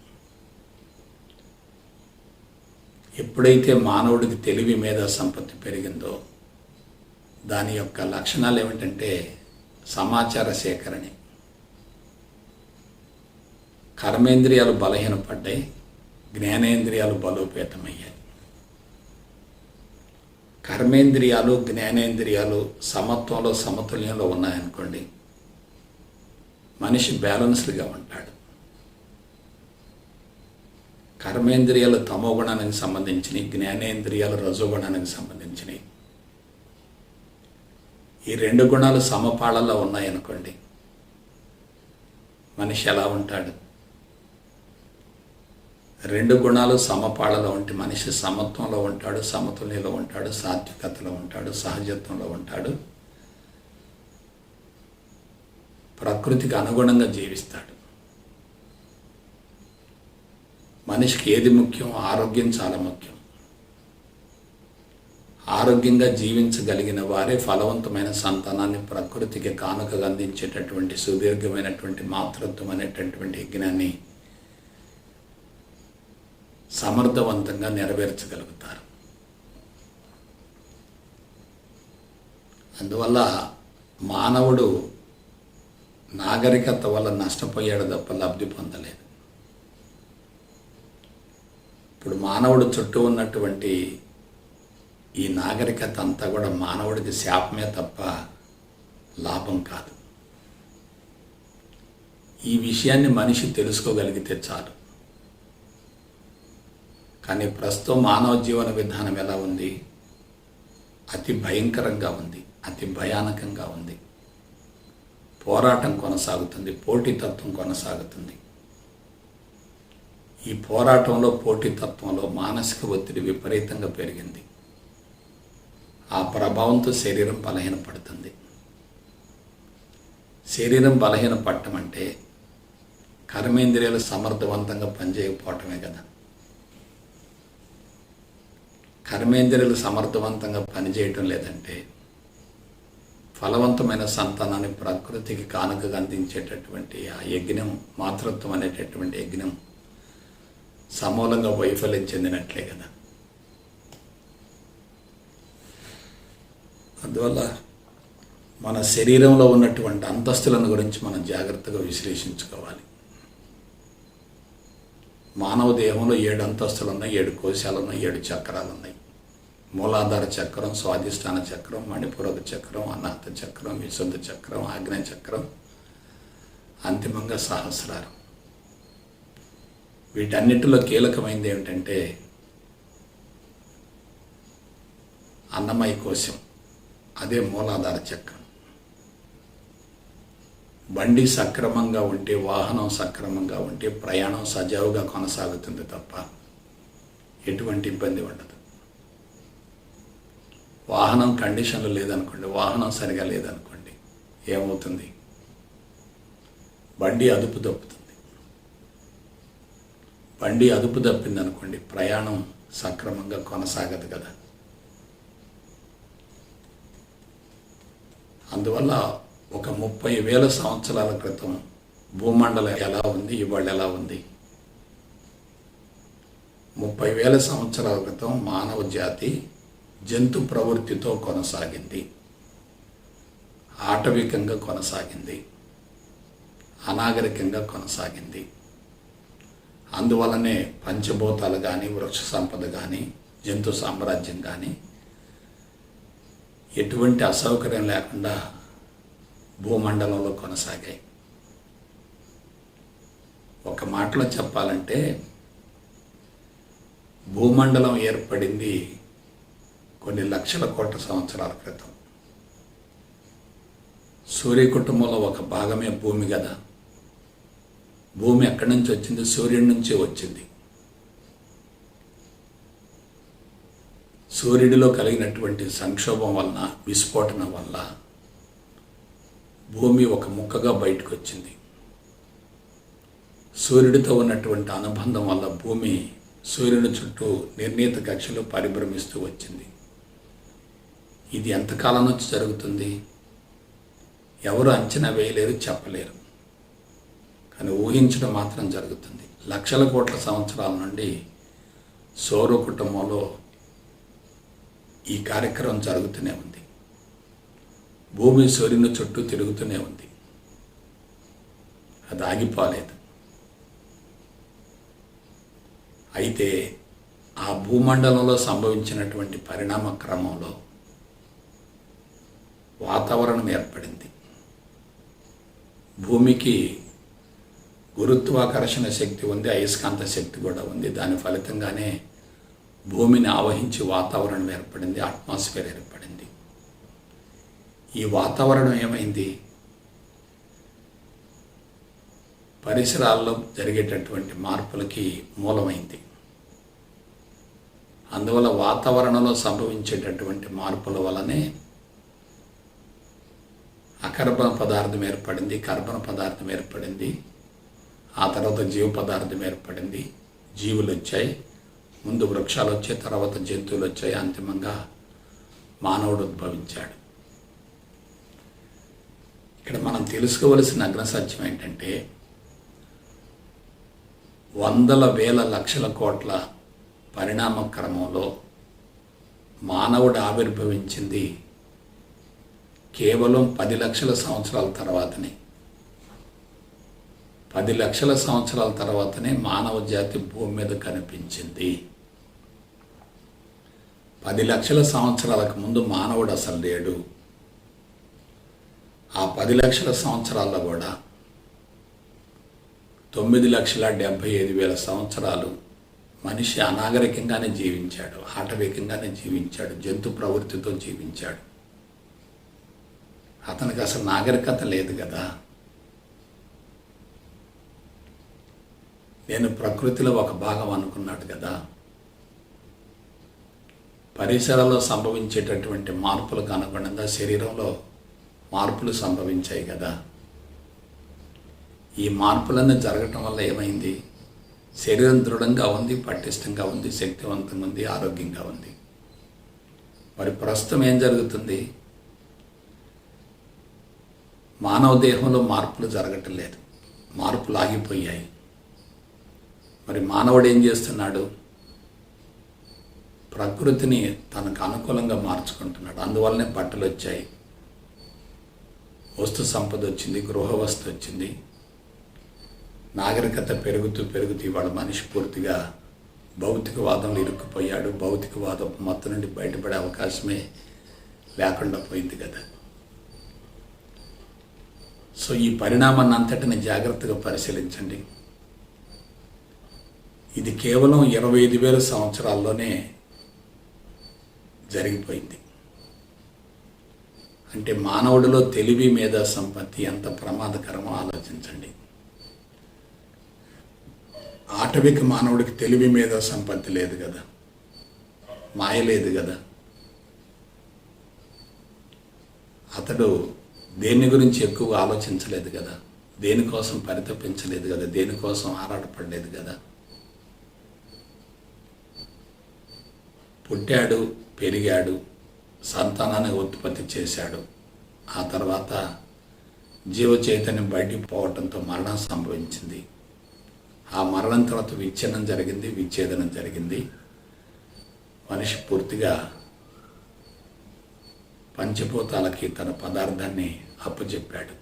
[SPEAKER 1] ఎప్పుడైతే మానవుడికి తెలివి మీద సంపత్తి పెరిగిందో దాని యొక్క లక్షణాలు ఏమిటంటే సమాచార సేకరణ. కర్మేంద్రియాలు బలహీనపడ్డాయి, జ్ఞానేంద్రియాలు బలోపేతమయ్యాయి. కర్మేంద్రియాలు, జ్ఞానేంద్రియాలు సమత్వంలో, సమతుల్యంలో ఉన్నాయనుకోండి, మనిషి బ్యాలెన్స్డ్గా ఉంటాడు. కర్మేంద్రియాలు తమోగుణానికి సంబంధించినవి, జ్ఞానేంద్రియాలు రజోగుణానికి సంబంధించినవి. ఈ రెండు గుణాలు సమపాళల్లో ఉన్నాయనుకోండి, మనిషి ఎలా ఉంటాడు? రెండు గుణాలు సమపాళలో ఉంటే మనిషి సమత్వంలో ఉంటాడు, సమతుల్యంలో ఉంటాడు, సాత్వికతలో ఉంటాడు, సహజత్వంలో ఉంటాడు, ప్రకృతికి అనుగుణంగా జీవిస్తాడు. మనిషికి ఏది ముఖ్యం? ఆరోగ్యం చాలా ముఖ్యం. ఆరోగ్యంగా జీవించగలిగిన వారే ఫలవంతమైన సంతానాన్ని ప్రకృతికి కానుకగా అందించేటటువంటి సుదీర్ఘమైనటువంటి మాతృత్వం అనేటటువంటి యజ్ఞాన్ని సమర్థవంతంగా నెరవేర్చగలుగుతారు. అందువల్ల మానవుడు నాగరికత వల్ల నష్టపోయాడు తప్ప లబ్ధి పొందలేదు. ఇప్పుడు మానవుడు చుట్టూ ఉన్నటువంటి ఈ నాగరికత అంతా కూడా మానవుడికి శాపమే తప్ప లాభం కాదు. ఈ విషయాన్ని మనిషి తెలుసుకోగలిగితే చాలు. కానీ ప్రస్తుతం మానవ జీవన విధానం ఎలా ఉంది? అతి భయంకరంగా ఉంది, అతి భయానకంగా ఉంది. పోరాటం కొనసాగుతుంది, పోటీతత్వం కొనసాగుతుంది. ఈ పోరాటంలో, పోటీతత్వంలో మానసిక ఒత్తిడి విపరీతంగా పెరిగింది. ఆ ప్రభావంతో శరీరం బలహీనపడుతుంది. శరీరం బలహీనపడటం అంటే కర్మేంద్రియాలు సమర్థవంతంగా పనిచేయకపోవటమే కదా. కర్మేంద్రియాలు సమర్థవంతంగా పనిచేయటం లేదంటే ఫలవంతమైన సంతానాన్ని ప్రకృతికి కానుకగా అందించేటటువంటి ఆ యజ్ఞం, మాతృత్వం అనేటటువంటి యజ్ఞం సమూలంగా వైఫల్యం చెందినట్లే కదా. అందువల్ల మన శరీరంలో ఉన్నటువంటి అంతస్తులను గురించి మనం జాగ్రత్తగా విశ్లేషించుకోవాలి. మానవ దేహంలో 7 అంతస్తులు ఉన్నాయి, 7 కోశాలు ఉన్నాయి, 7 చక్రాలు ఉన్నాయి. మూలాధార చక్రం, స్వాధిష్టాన చక్రం, మణిపూరక చక్రం, అనాహత చక్రం, విశుద్ధ చక్రం, ఆగ్నేయ చక్రం, అంతిమంగా సహస్రారం. వీటన్నిటిలో కీలకమైనది ఏమిటంటే అన్నమయ కోశం, అదే మూలాధార చక్రం. బండి సక్రమంగా ఉంటే, వాహనం సక్రమంగా ఉంటే ప్రయాణం సజావుగా కొనసాగుతుంది తప్ప ఎటువంటి ఇబ్బంది ఉండదు. వాహనం కండిషన్లు లేదనుకోండి, వాహనం సరిగా లేదనుకోండి, ఏమవుతుంది? బండి అదుపు తప్పుతుంది. బండి అదుపు తప్పింది అనుకోండి, ప్రయాణం సక్రమంగా కొనసాగదు కదా. అందువల్ల ఒక 30,000 సంవత్సరాల క్రితం భూమండలం ఎలా ఉంది, ఇవాళ ఎలా ఉంది? 30,000 సంవత్సరాల క్రితం మానవ జాతి జంతు ప్రవృత్తితో కొనసాగింది, ఆటవికంగా కొనసాగింది, అనాగరికంగా కొనసాగింది. అందువలనే పంచభూతాలు కానీ, వృక్ష సంపద కానీ, జంతు సామ్రాజ్యం కానీ ఎటువంటి అసౌకర్యం లేకుండా భూమండలంలో కొనసాగాయి. ఒక మాటలో చెప్పాలంటే భూమండలం ఏర్పడింది కొన్ని లక్షల కోట్ల సంవత్సరాల క్రితం. సూర్య కుటుంబంలో ఒక భాగమే భూమి కదా. భూమి ఎక్కడి నుంచి వచ్చింది? సూర్యుడి నుంచే వచ్చింది. సూర్యుడిలో కలిగినటువంటి సంక్షోభం వలన, విస్ఫోటనం వల్ల భూమి ఒక ముక్కగా బయటకు వచ్చింది. సూర్యుడితో ఉన్నటువంటి అనుబంధం వల్ల భూమి సూర్యుని చుట్టూ నిర్ణీత కక్షలో పరిభ్రమిస్తూ వచ్చింది. ఇది ఎంతకాలం నుంచి జరుగుతుంది? ఎవరు అంచనా వేయలేరు, చెప్పలేరు. కానీ ఊహించడం మాత్రం జరుగుతుంది. లక్షల కోట్ల సంవత్సరాల నుండి సౌర కుటుంబంలో ఈ కార్యక్రమం జరుగుతూనే ఉంది. భూమి సూర్యుని చుట్టూ తిరుగుతూనే ఉంది. అది ఆగిపోలేదు. అయితే ఆ భూమండలంలో సంభవించినటువంటి పరిణామ క్రమంలో వాతావరణం ఏర్పడింది. భూమికి గురుత్వాకర్షణ శక్తి ఉంది, అయస్కాంత శక్తి కూడా ఉంది. దాని ఫలితంగానే భూమిని ఆవహించి వాతావరణం ఏర్పడింది, అట్మాస్ఫియర్ ఏర్పడింది. ఈ వాతావరణం ఏమైంది? పరిసరాల్లో జరిగేటటువంటి మార్పులకి మూలమైంది. అందువల్ల వాతావరణంలో సంభవించేటటువంటి మార్పుల వల్లనే అకర్బన పదార్థం ఏర్పడింది, కర్బన పదార్థం ఏర్పడింది, ఆ తర్వాత జీవ పదార్థం ఏర్పడింది. జీవులు వచ్చాయి, ముందు వృక్షాలు వచ్చాయి, తర్వాత జంతువులు వచ్చాయి, అంతిమంగా మానవుడు ఉద్భవించాడు. ఇక్కడ మనం తెలుసుకోవలసిన అగ్ర సత్యం ఏంటంటే, వందల వేల లక్షల కోట్ల పరిణామ క్రమంలో మానవుడు ఆవిర్భవించింది కేవలం 10 లక్షల సంవత్సరాల తర్వాతనే. 10 లక్షల సంవత్సరాల తర్వాతనే మానవ జాతి భూమి మీద కనిపించింది. 10 లక్షల సంవత్సరాలకు ముందు మానవుడు అసలు లేడు. ఆ 10 లక్షల సంవత్సరాల్లో కూడా 9,75,000 సంవత్సరాలు మనిషి అనాగరికంగానే జీవించాడు, ఆటవికంగానే జీవించాడు, జంతు ప్రవృత్తితో జీవించాడు. అతనికి అసలు నాగరికత లేదు కదా. నేను ప్రకృతిలో ఒక భాగం అనుకున్నాడు కదా. పరిసరాల్లో సంభవించేటటువంటి మార్పులకు అనుగుణంగా శరీరంలో మార్పులు సంభవించాయి కదా. ఈ మార్పులన్నీ జరగటం వల్ల ఏమైంది? శరీరం దృఢంగా ఉంది, పటిష్టంగా ఉంది, శక్తివంతంగా ఉంది, ఆరోగ్యంగా ఉంది. మరి ప్రస్తుతం ఏం జరుగుతుంది? మానవ దేహంలో మార్పులు జరగటం లేదు, మార్పులు ఆగిపోయాయి. మరి మానవుడు ఏం చేస్తున్నాడు? ప్రకృతిని తనకు అనుకూలంగా మార్చుకుంటున్నాడు. అందువల్లనే బట్టలు వచ్చాయి, వస్తు సంపద వచ్చింది, గృహ వస్తు వచ్చింది. నాగరికత పెరుగుతూ ఇవాళ మనిషి పూర్తిగా భౌతికవాదంలో ఇరుక్కుపోయాడు. భౌతికవాదం మొత్తం నుండి బయటపడే అవకాశమే లేకుండా పోయింది కదా. సో ఈ పరిణామాన్ని అంతటిని జాగ్రత్తగా పరిశీలించండి. ఇది కేవలం 25,000 సంవత్సరాల్లోనే జరిగిపోయింది. అంటే మానవుడిలో తెలివి మేధా సంపత్తి ఎంత ప్రమాదకరమో ఆలోచించండి. ఆటవిక మానవుడికి తెలివి మేధా సంపత్తి లేదు కదా, మాయ లేదు కదా. అతడు దేని గురించి ఎక్కువ ఆలోచించలేదు కదా, దేనికోసం పరితపించలేదు కదా, దేనికోసం ఆరాటపడలేదు కదా. పుట్టాడు, పెరిగాడు, సంతానాన్ని ఉత్పత్తి చేశాడు. ఆ తర్వాత జీవ చైతన్యం బయటికి పోవడంతో మరణం సంభవించింది. ఆ మరణం తర్వాత విచ్ఛిన్నం జరిగింది, విచ్ఛేదనం జరిగింది. మనిషి పూర్తిగా పంచభూతాలకి తన పదార్థాన్ని అప్పచెప్పాడు.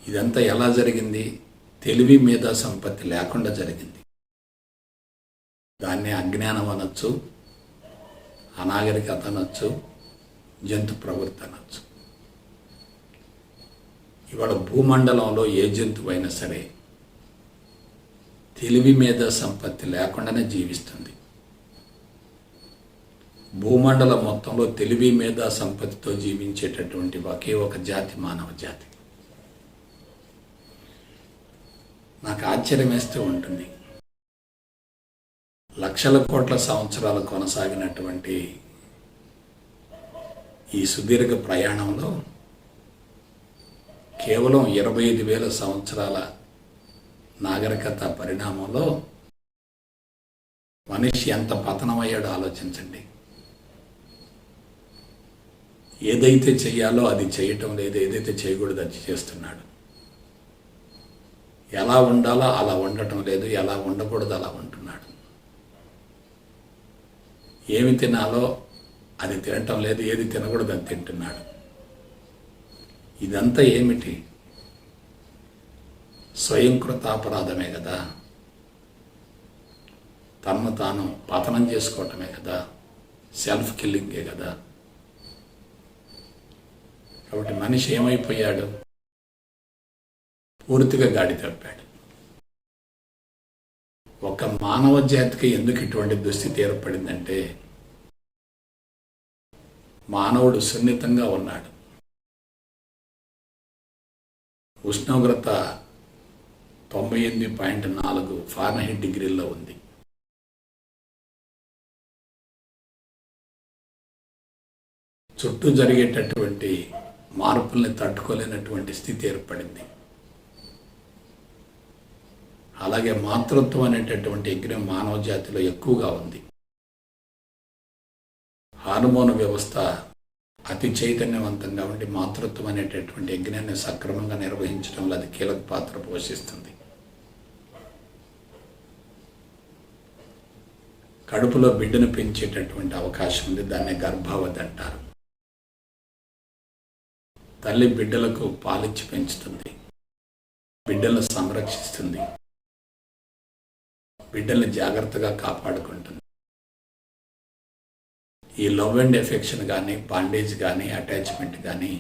[SPEAKER 1] ఇదంతా ఎలా జరిగింది? తెలివి మేధా సంపత్తి లేకుండా జరిగింది. దాన్ని అజ్ఞానం అనొచ్చు, అనాగరికత అనొచ్చు, జంతు ప్రవృత్తి అనొచ్చు. ఇవాళ భూమండలంలో ఏ జంతువు అయినా సరే తెలివి మేధా సంపత్తి లేకుండానే జీవిస్తుంది. భూమండలం మొత్తంలో తెలివి మేధా సంపత్తితో జీవించేటటువంటి ఒకే ఒక జాతి మానవ జాతి. నాకు ఆశ్చర్యం వేస్తూ ఉంటుంది. లక్షల కోట్ల సంవత్సరాలు కొనసాగినటువంటి ఈ సుదీర్ఘ ప్రయాణంలో కేవలం 25,000 సంవత్సరాల నాగరికత పరిణామంలో మనిషి ఎంత పతనమయ్యాడో ఆలోచించండి. ఏదైతే చేయాలో అది చేయటం లేదు, ఏదైతే చేయకూడదు అది చేస్తున్నాడు. ఎలా ఉండాలో అలా ఉండటం లేదు, ఎలా ఉండకూడదు అలా ఉంటున్నాడు. ఏమి తినాలో అది తినటం లేదు, ఏది తినకూడదు అది తింటున్నాడు. ఇదంతా ఏమిటి? స్వయంకృతాపరాధమే కదా, తనను తాను పతనం చేసుకోవటమే కదా, సెల్ఫ్ కిల్లింగే కదా. కాబట్టి మనిషి ఏమైపోయాడు? పూర్తిగా గాడి తప్పాడు. ఒక మానవ జాతికి ఎందుకు ఇటువంటి దుస్థితి ఏర్పడిందంటే మానవుడు సున్నితంగా ఉన్నాడు. ఉష్ణోగ్రత 98.4 ఫారెన్హీట్ డిగ్రీల్లో ఉంది. చుట్టూ జరిగేటటువంటి మార్పుల్ని తట్టుకోలేనటువంటి స్థితి ఏర్పడింది. అలాగే మాతృత్వం అనేటటువంటి యజ్ఞం మానవ జాతిలో ఎక్కువగా ఉంది. హార్మోన్ వ్యవస్థ అతి చైతన్యవంతంగా ఉండి మాతృత్వం అనేటటువంటి యజ్ఞాన్ని సక్రమంగా నిర్వహించడంలో అది కీలక పాత్ర పోషిస్తుంది. కడుపులో బిడ్డను పెంచేటటువంటి అవకాశం ఉంది, దాన్ని గర్భావధి అంటారు. తల్లి బిడ్డలకు పాలిచ్చి పెంచుతుంది, బిడ్డలను సంరక్షిస్తుంది, బిడ్డల్ని జాగ్రత్తగా కాపాడుకుంటుంది. ఈ లవ్ అండ్ ఎఫెక్షన్ కానీ, బాండేజ్ కానీ, అటాచ్మెంట్ కానీ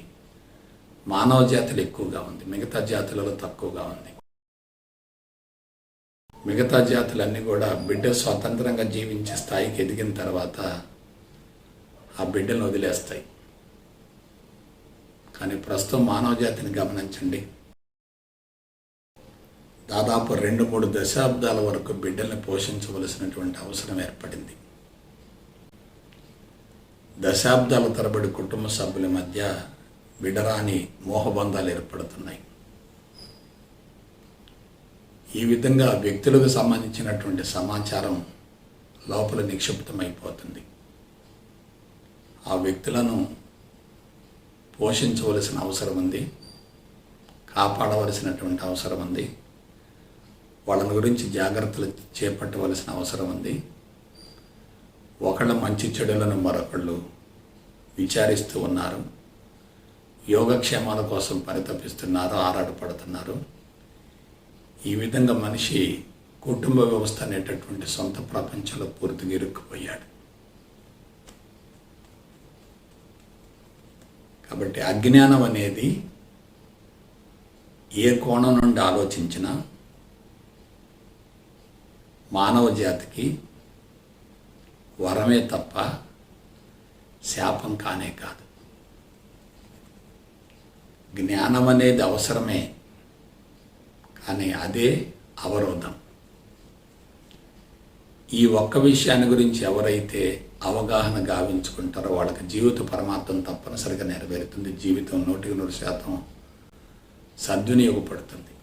[SPEAKER 1] మానవ జాతులు ఎక్కువగా ఉంది, మిగతా జాతులలో తక్కువగా ఉంది. మిగతా జాతులన్నీ కూడా బిడ్డ స్వతంత్రంగా జీవించే స్థాయికి ఎదిగిన తర్వాత ఆ బిడ్డలను వదిలేస్తాయి. కానీ ప్రస్తుతం మానవ జాతిని గమనించండి, దాదాపు 2-3 దశాబ్దాల వరకు బిడ్డల్ని పోషించవలసినటువంటి అవసరం ఏర్పడింది. దశాబ్దాల తరబడి కుటుంబ సభ్యుల మధ్య విడరాని మోహబంధాలు ఏర్పడుతున్నాయి. ఈ విధంగా వ్యక్తులకు సంబంధించినటువంటి సమాచారం లోపల నిక్షిప్తమైపోతుంది. ఆ వ్యక్తులను పోషించవలసిన అవసరం ఉంది, కాపాడవలసినటువంటి అవసరం ఉంది, వాళ్ళని గురించి జాగ్రత్తలు చేపట్టవలసిన అవసరం ఉంది. ఒకళ్ళ మంచి చెడులను మరొకళ్ళు విచారిస్తూ ఉన్నారు, యోగక్షేమాల కోసం పరితపిస్తున్నారు, ఆరాటపడుతున్నారు. ఈ విధంగా మనిషి కుటుంబ వ్యవస్థ అనేటటువంటి సొంత ప్రపంచంలో పూర్తిగా ఇరుక్కుపోయాడు. కాబట్టి అజ్ఞానం అనేది ఏ కోణం నుండి ఆలోచించినా మానవ జాతికి వరమే తప్ప శాపం కానే కాదు. జ్ఞానం అనేది అవసరమే, కానీ అదే అవరోధం. ఈ ఒక్క విషయాన్ని గురించి ఎవరైతే అవగాహన గావించుకుంటారో వాళ్ళకి జీవిత పరమార్థం తప్పనిసరిగా నెరవేరుతుంది. జీవితం 100% సద్వినియోగపడుతుంది.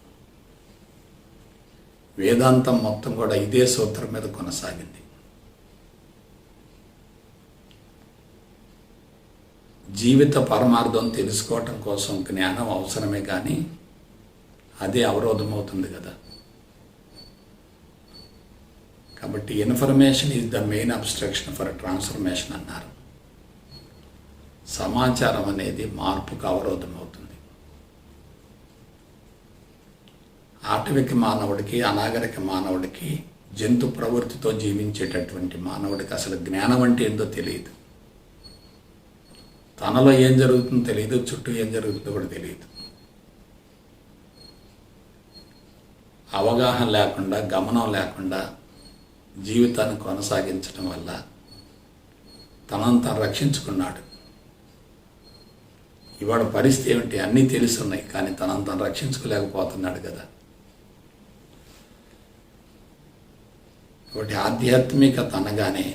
[SPEAKER 1] వేదాంతం మొత్తం కూడా ఇదే సూత్రం మీద కొనసాగింది. జీవిత పరమార్థం తెలుసుకోవటం కోసం జ్ఞానం అవసరమే, కానీ అదే అవరోధం అవుతుంది కదా. కాబట్టి information is the main obstruction for transformation అన్నారు. సమాచారం అనేది మార్పుకు అవరోధం అవుతుంది. ఆటవిక మానవుడికి, అనాగరిక మానవుడికి, జంతు ప్రవృత్తితో జీవించేటటువంటి మానవుడికి అసలు జ్ఞానం అంటే ఏందో తెలియదు. తనలో ఏం జరుగుతుందో తెలియదు, చుట్టూ ఏం జరుగుతుందో కూడా తెలియదు. అవగాహన లేకుండా, గమనం లేకుండా జీవితాన్ని కొనసాగించడం వల్ల తనను తాను రక్షించుకున్నాడు. ఇవాళ పరిస్థితి ఏమిటి? అన్నీ తెలుసున్నాయి, కానీ తనను తాను రక్షించుకోలేకపోతున్నాడు కదా. కాబట్టి ఆధ్యాత్మికత అనగానే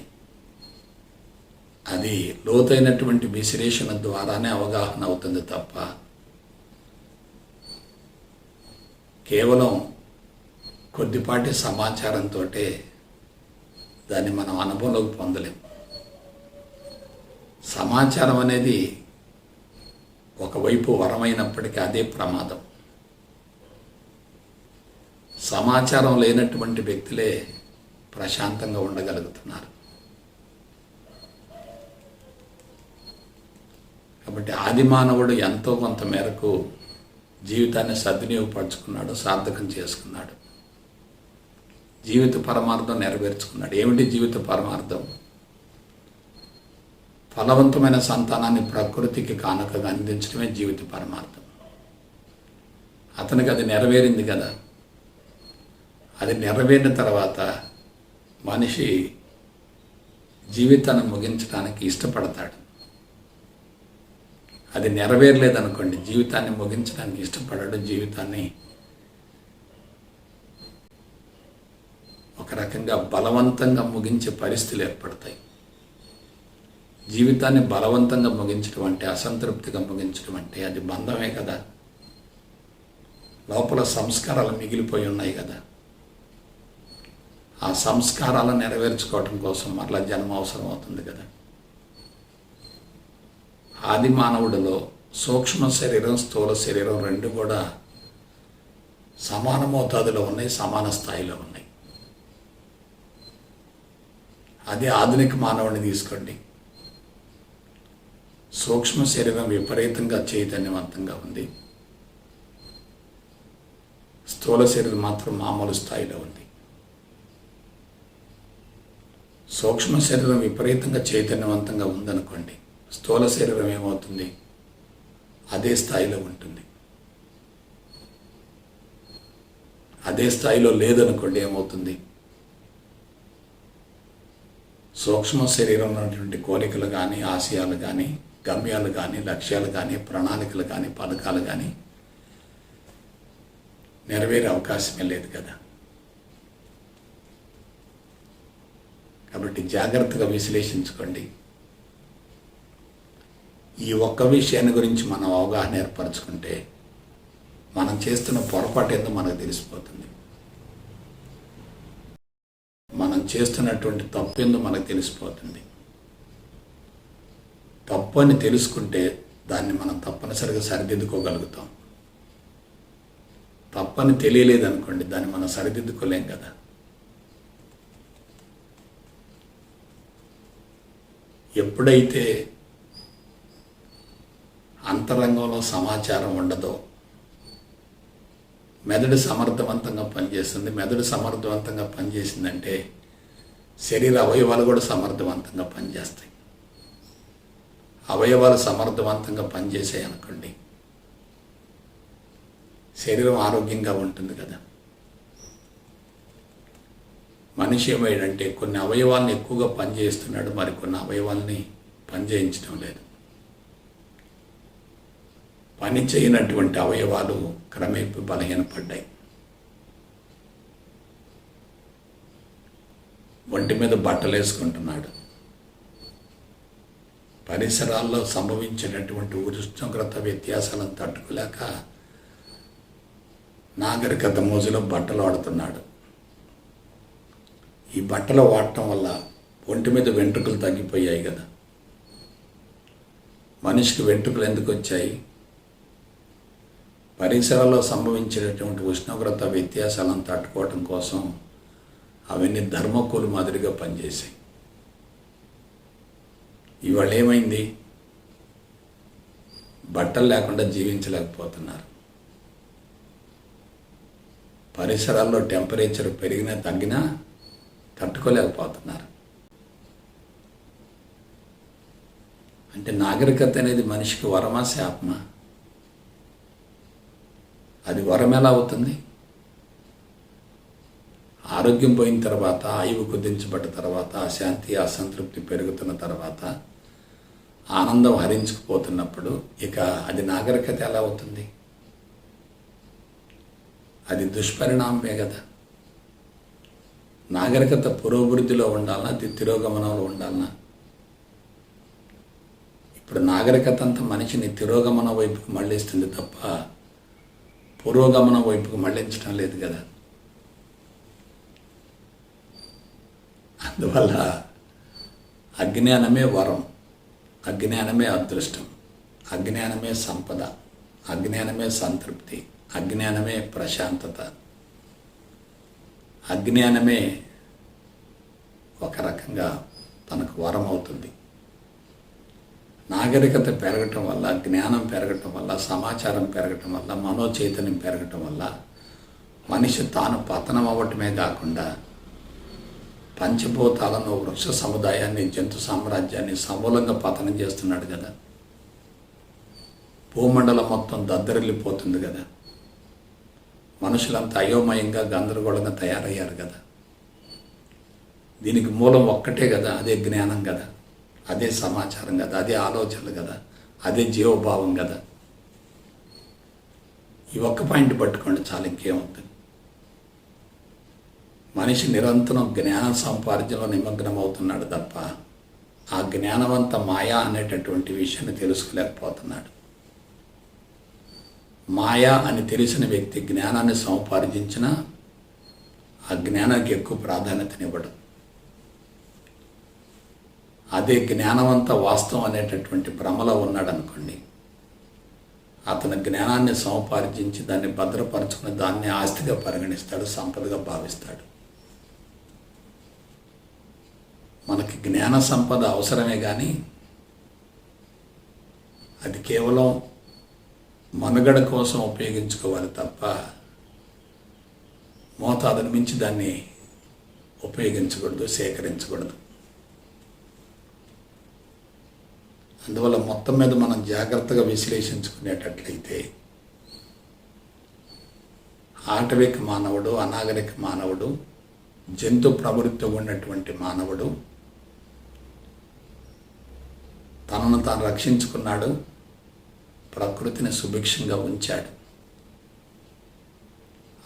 [SPEAKER 1] అది లోతైనటువంటి విశ్లేషణ ద్వారానే అవగాహన అవుతుంది తప్ప కేవలం కొద్దిపాటి సమాచారంతో దాన్ని మనం అనుభవంలోకి పొందలేం. సమాచారం అనేది ఒకవైపు వరమైనప్పటికీ అదే ప్రమాదం. సమాచారం లేనటువంటి వ్యక్తులే ప్రశాంతంగా ఉండగలుగుతున్నారు. కాబట్టి ఆది మానవుడు ఎంతో కొంత మేరకు జీవితాన్ని సద్వినియోగపరుచుకున్నాడు, సార్థకం చేసుకున్నాడు, జీవిత పరమార్థం నెరవేర్చుకున్నాడు. ఏమిటి జీవిత పరమార్థం? ఫలవంతమైన సంతానాన్ని ప్రకృతికి కానుకగా అందించడమే జీవిత పరమార్థం. అతనికి అది నెరవేరింది కదా. అది నెరవేరిన తర్వాత మనిషి జీవితాన్ని ముగించడానికి ఇష్టపడతాడు. అది నెరవేరలేదనుకోండి, జీవితాన్ని ముగించడానికి ఇష్టపడాడు, జీవితాన్ని ఒక రకంగా బలవంతంగా ముగించే పరిస్థితులు ఏర్పడతాయి. జీవితాన్ని బలవంతంగా ముగించడం అంటే, అసంతృప్తిగా ముగించడం అంటే అది బంధమే కదా. లోపల సంస్కారాలు మిగిలిపోయి ఉన్నాయి కదా. ఆ సంస్కారాలను నెరవేర్చుకోవటం కోసం మరలా జన్మ అవసరం అవుతుంది కదా. ఆది మానవుడిలో సూక్ష్మ శరీరం, స్థూల శరీరం రెండు కూడా సమాన మోతాదులో ఉన్నాయి, సమాన స్థాయిలో ఉన్నాయి. అదే ఆధునిక మానవుడిని తీసుకోండి. సూక్ష్మ శరీరం విపరీతంగా చైతన్యవంతంగా ఉంది, స్థూల శరీరం మాత్రం మామూలు స్థాయిలో ఉంది. సూక్ష్మ శరీరం విపరీతంగా చైతన్యవంతంగా ఉందనుకోండి, స్థూల శరీరం ఏమవుతుంది? అదే స్థాయిలో ఉంటుంది. అదే స్థాయిలో లేదనుకోండి, ఏమవుతుంది? సూక్ష్మ శరీరం ఉన్నటువంటి కోరికలు కానీ, ఆశయాలు కానీ, గమ్యాలు కానీ, లక్ష్యాలు కానీ, ప్రణాళికలు కానీ, పథకాలు కానీ నెరవేరే అవకాశమే లేదు కదా. కాబట్టి జాగ్రత్తగా విశ్లేషించుకోండి. ఈ ఒక్క విషయాన్ని గురించి మనం అవగాహన ఏర్పరచుకుంటే మనం చేస్తున్న పొరపాటు ఏందో మనకు తెలిసిపోతుంది. మనం చేస్తున్నటువంటి తప్పు ఏందో మనకు తెలిసిపోతుంది. తప్పు అని తెలుసుకుంటే దాన్ని మనం తప్పనిసరిగా సరిదిద్దుకోగలుగుతాం. తప్పని తెలియలేదనుకోండి, దాన్ని మనం సరిదిద్దుకోలేం కదా. ఎప్పుడైతే అంతరంగంలో సమాచారం ఉండదో మెదడు సమర్థవంతంగా పనిచేస్తుంది. మెదడు సమర్థవంతంగా పనిచేసిందంటే శరీర అవయవాలు కూడా సమర్థవంతంగా పనిచేస్తాయి. అవయవాలు సమర్థవంతంగా పనిచేసాయి అనుకోండి, శరీరం ఆరోగ్యంగా ఉంటుంది కదా. మనిషి ఏమయ్యాడంటే కొన్ని అవయవాలను ఎక్కువగా పనిచేస్తున్నాడు, మరి కొన్ని అవయవాల్ని పనిచేయించడం లేదు. పని చేయనటువంటి అవయవాలు క్రమేపీ బలహీనపడ్డాయి. ఒంటి మీద బట్టలు వేసుకుంటున్నాడు. పరిసరాల్లో సంభవించేటటువంటి ఉష్ణోగ్రత వ్యత్యాసాలను తట్టుకోలేక నాగరికత మోజులో బట్టలు వాడుతున్నాడు. ఈ బట్టలు వాడటం వల్ల ఒంటి మీద వెంట్రుకలు తగ్గిపోయాయి కదా. మనిషికి వెంట్రుకలు ఎందుకు వచ్చాయి? పరిసరాల్లో సంభవించేటటువంటి ఉష్ణోగ్రత వ్యత్యాసాలను తట్టుకోవటం కోసం అవన్నీ ధర్మకోలు మాదిరిగా పనిచేసాయి. ఇవాళ ఏమైంది? బట్టలు లేకుండా జీవించలేకపోతున్నారు. పరిసరాల్లో టెంపరేచర్ పెరిగినా తగ్గినా తట్టుకోలేకపోతున్నారు. అంటే నాగరికత అనేది మనిషికి వరమా శాపమా? అది వరం ఎలా అవుతుంది? ఆరోగ్యం పోయిన తర్వాత, ఆయువు కుదించబడ్డ తర్వాత, అశాంతి అసంతృప్తి పెరుగుతున్న తర్వాత, ఆనందం హరించుకుపోతున్నప్పుడు ఇక అది నాగరికత ఎలా అవుతుంది? అది దుష్పరిణామమే కదా. నాగరికత పురోభివృద్ధిలో ఉండాలన్నా, తిరోగమనంలో ఉండాలన్నా? ఇప్పుడు నాగరికత అంతా మనిషిని తిరోగమనం వైపుకు మళ్ళిస్తుంది తప్ప పురోగమనం వైపుకు మళ్ళించడం లేదు కదా. అందువల్ల అజ్ఞానమే వరం, అజ్ఞానమే అదృష్టం, అజ్ఞానమే సంపద, అజ్ఞానమే సంతృప్తి, అజ్ఞానమే ప్రశాంతత, అజ్ఞానమే ఒక రకంగా తనకు వరం అవుతుంది. నాగరికత పెరగటం వల్ల, జ్ఞానం పెరగటం వల్ల, సమాచారం పెరగటం వల్ల, మనోచైతన్యం పెరగటం వల్ల మనిషి తాను పతనం అవ్వటమే కాకుండా పంచభూతాలను, వృక్ష సముదాయాన్ని, జంతు సామ్రాజ్యాన్ని సమూలంగా పతనం చేస్తున్నాడు కదా. భూమండలం మొత్తం దద్దరిల్లిపోతుంది కదా. మనుషులంతా అయోమయంగా గందరగోళంగా తయారయ్యారు కదా. దీనికి మూలం ఒక్కటే కదా, అదే జ్ఞానం కదా, అదే సమాచారం కదా, అదే ఆలోచనలు కదా, అదే జీవభావం కదా. ఈ ఒక్క పాయింట్ పట్టుకోండి చాలు, ఇంకేమవుతుంది. మనిషి నిరంతరం జ్ఞాన సంపార్జనలో నిమగ్నం అవుతున్నాడు తప్ప ఆ జ్ఞానవంత మాయా అనేటటువంటి విషయాన్ని తెలుసుకోలేకపోతున్నాడు. మాయా అని తెలిసిన వ్యక్తి జ్ఞానాన్ని సముపార్జించిన ఆ జ్ఞానానికి ఎక్కువ ప్రాధాన్యతనివ్వడు. అదే జ్ఞానవంత వాస్తవం అనేటటువంటి భ్రమలో ఉన్నాడు అనుకోండి, అతను జ్ఞానాన్ని సముపార్జించి దాన్ని భద్రపరచుకుని దాన్ని ఆస్తిగా పరిగణిస్తాడు, సంపదగా భావిస్తాడు. మనకి జ్ఞాన సంపద అవసరమే కానీ అది కేవలం మనుగడ కోసం ఉపయోగించుకోవాలి తప్ప మోతాదును మించి దాన్ని ఉపయోగించకూడదు, సేకరించకూడదు. అందువల్ల మొత్తం మీద మనం జాగ్రత్తగా విశ్లేషించుకునేటట్లయితే ఆటవిక మానవుడు, అనాగరిక మానవుడు, జంతు ప్రవృత్తి ఉన్నటువంటి మానవుడు తనను తాను రక్షించుకున్నాడు, ప్రకృతిని సుభిక్షంగా ఉంచాడు.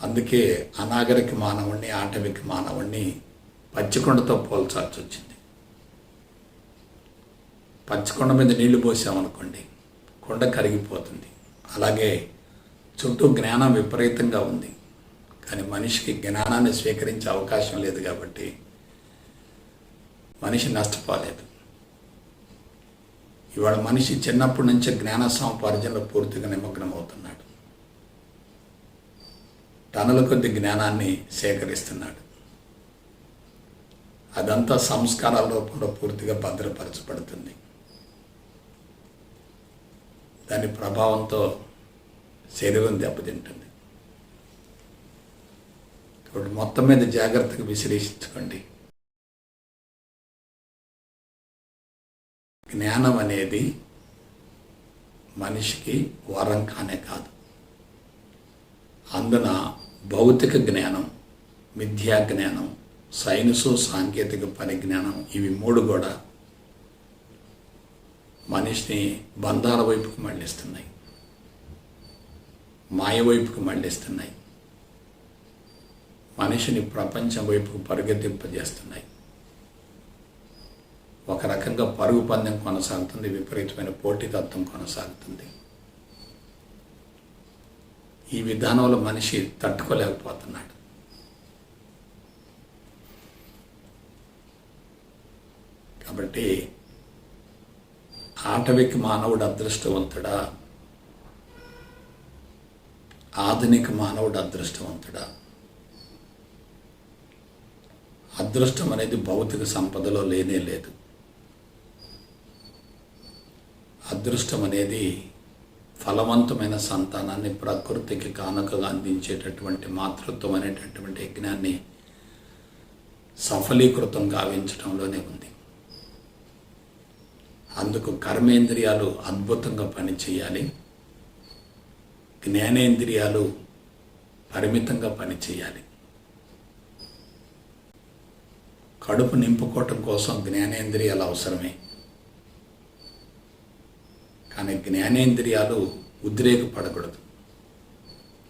[SPEAKER 1] అందుకే అనాగరిక మానవుణ్ణి, ఆటవిక మానవుణ్ణి పచ్చికొండతో పోల్చాల్సి వచ్చింది. పచ్చకొండ మీద నీళ్లు పోసామనుకోండి, కొండ కరిగిపోతుంది. అలాగే చుట్టూ జ్ఞానం విపరీతంగా ఉంది, కానీ మనిషికి జ్ఞానాన్ని స్వీకరించే అవకాశం లేదు కాబట్టి మనిషి నష్టపోలేదు. ఇవాళ మనిషి చిన్నప్పటి నుంచే జ్ఞాన సముపార్జనలో పూర్తిగా నిమగ్నం అవుతున్నాడు. టన్నుల కొద్ది జ్ఞానాన్ని సేకరిస్తున్నాడు. అదంతా సంస్కారాల రూపంలో పూర్తిగా భద్రపరచబడుతుంది. దాని ప్రభావంతో శరీరం దెబ్బతింటుంది. కాబట్టి మొత్తం మీద జాగ్రత్తగా విశ్లేషించుకోండి. జ్ఞానం అనేది మనిషికి వరం కానే కాదు. అందున భౌతిక జ్ఞానం, మిథ్యా జ్ఞానం, సైన్సు సాంకేతిక పరిజ్ఞానం, ఇవి మూడు కూడా మనిషిని బంధాల వైపుకు మళ్ళిస్తున్నాయి, మాయ వైపుకు మళ్ళిస్తున్నాయి, మనిషిని ప్రపంచం వైపుకు పరుగెత్తింపజేస్తున్నాయి. ఒక రకంగా పరుగు పందెం కొనసాగుతుంది, విపరీతమైన పోటీతత్వం కొనసాగుతుంది. ఈ విధానంలో మనిషి తట్టుకోలేకపోతున్నాడు. కాబట్టి ఆటవిక మానవుడు అదృష్టవంతుడా, ఆధునిక మానవుడు అదృష్టవంతుడా? అదృష్టం అనేది భౌతిక సంపదలో లేనే లేదు. అదృష్టం అనేది ఫలవంతమైన సంతానాన్ని ప్రకృతికి కానుకగా అందించేటటువంటి మాతృత్వం అనేటటువంటి యజ్ఞాన్ని సఫలీకృతం గావించడంలోనే ఉంది. అందుకు కర్మేంద్రియాలు అద్భుతంగా పనిచేయాలి, జ్ఞానేంద్రియాలు పరిమితంగా పనిచేయాలి. కడుపు నింపుకోవటం కోసం జ్ఞానేంద్రియాలు అవసరమే, కానీ జ్ఞానేంద్రియాలు ఉద్రేకపడకూడదు,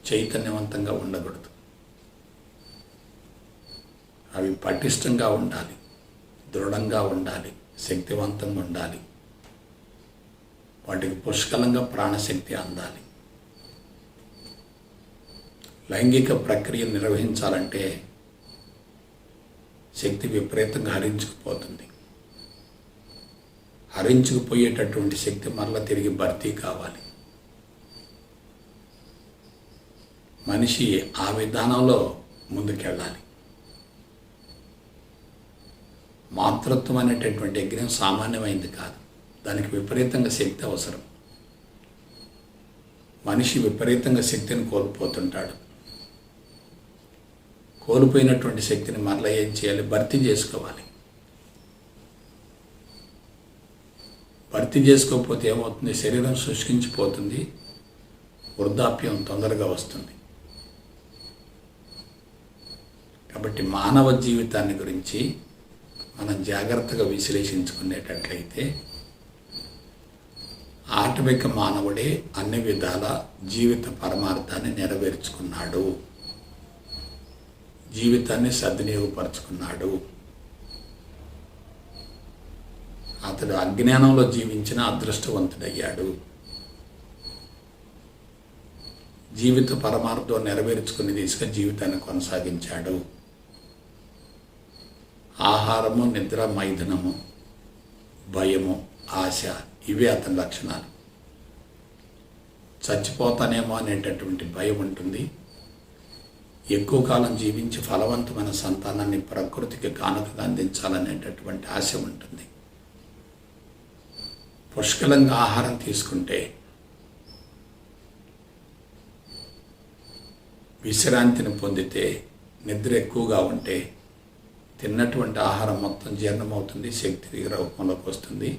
[SPEAKER 1] చైతన్యవంతంగా ఉండకూడదు. అవి పటిష్టంగా ఉండాలి, దృఢంగా ఉండాలి, శక్తివంతంగా ఉండాలి. వాటికి పుష్కలంగా ప్రాణశక్తి అందాలి. లైంగిక ప్రక్రియ నిర్వహించాలంటే శక్తి విపరీతంగా హరించుకుపోతుంది. హరించుకుపోయేటటువంటి శక్తి మరలా తిరిగి భర్తీ కావాలి. మనిషి ఆ విధానంలో ముందుకెళ్ళాలి. మాతృత్వం అనేటటువంటి యజ్ఞం సామాన్యమైంది కాదు, దానికి విపరీతంగా శక్తి అవసరం. మనిషి విపరీతంగా శక్తిని కోల్పోతుంటాడు. కోల్పోయినటువంటి శక్తిని మరలా ఏం చేయాలి? భర్తీ చేసుకోవాలి. భర్తీ చేసుకోకపోతే ఏమవుతుంది? శరీరం శుష్కించిపోతుంది, వృద్ధాప్యం తొందరగా వస్తుంది. కాబట్టి మానవ జీవితాన్ని గురించి మనం జాగ్రత్తగా విశ్లేషించుకునేటట్లయితే ఆటవిక మానవుడే అన్ని విధాల జీవిత పరమార్థాన్ని నెరవేర్చుకున్నాడు, జీవితాన్ని సద్వినియోగపరుచుకున్నాడు. అతడు అజ్ఞానంలో జీవించిన అదృష్టవంతుడయ్యాడు. జీవిత పరమార్థం నెరవేర్చుకునే దిశగా జీవితాన్ని కొనసాగించాడు. ఆహారము, నిద్ర, మైథునము, భయము, ఆశ, ఇవే అతని లక్షణాలు. చచ్చిపోతానేమో అనేటటువంటి భయం ఉంటుంది. ఎక్కువ కాలం జీవించి ఫలవంతమైన సంతానాన్ని ప్రకృతికి కానుకగా అందించాలనేటటువంటి ఆశ ఉంటుంది. పుష్కలంగా ఆహారం తీసుకుంటే, విశ్రాంతిని పొందితే, నిద్ర ఎక్కువగా ఉంటే తిన్నటువంటి ఆహారం మొత్తం జీర్ణమవుతుంది, శక్తి రూపంలోకి వస్తుంది.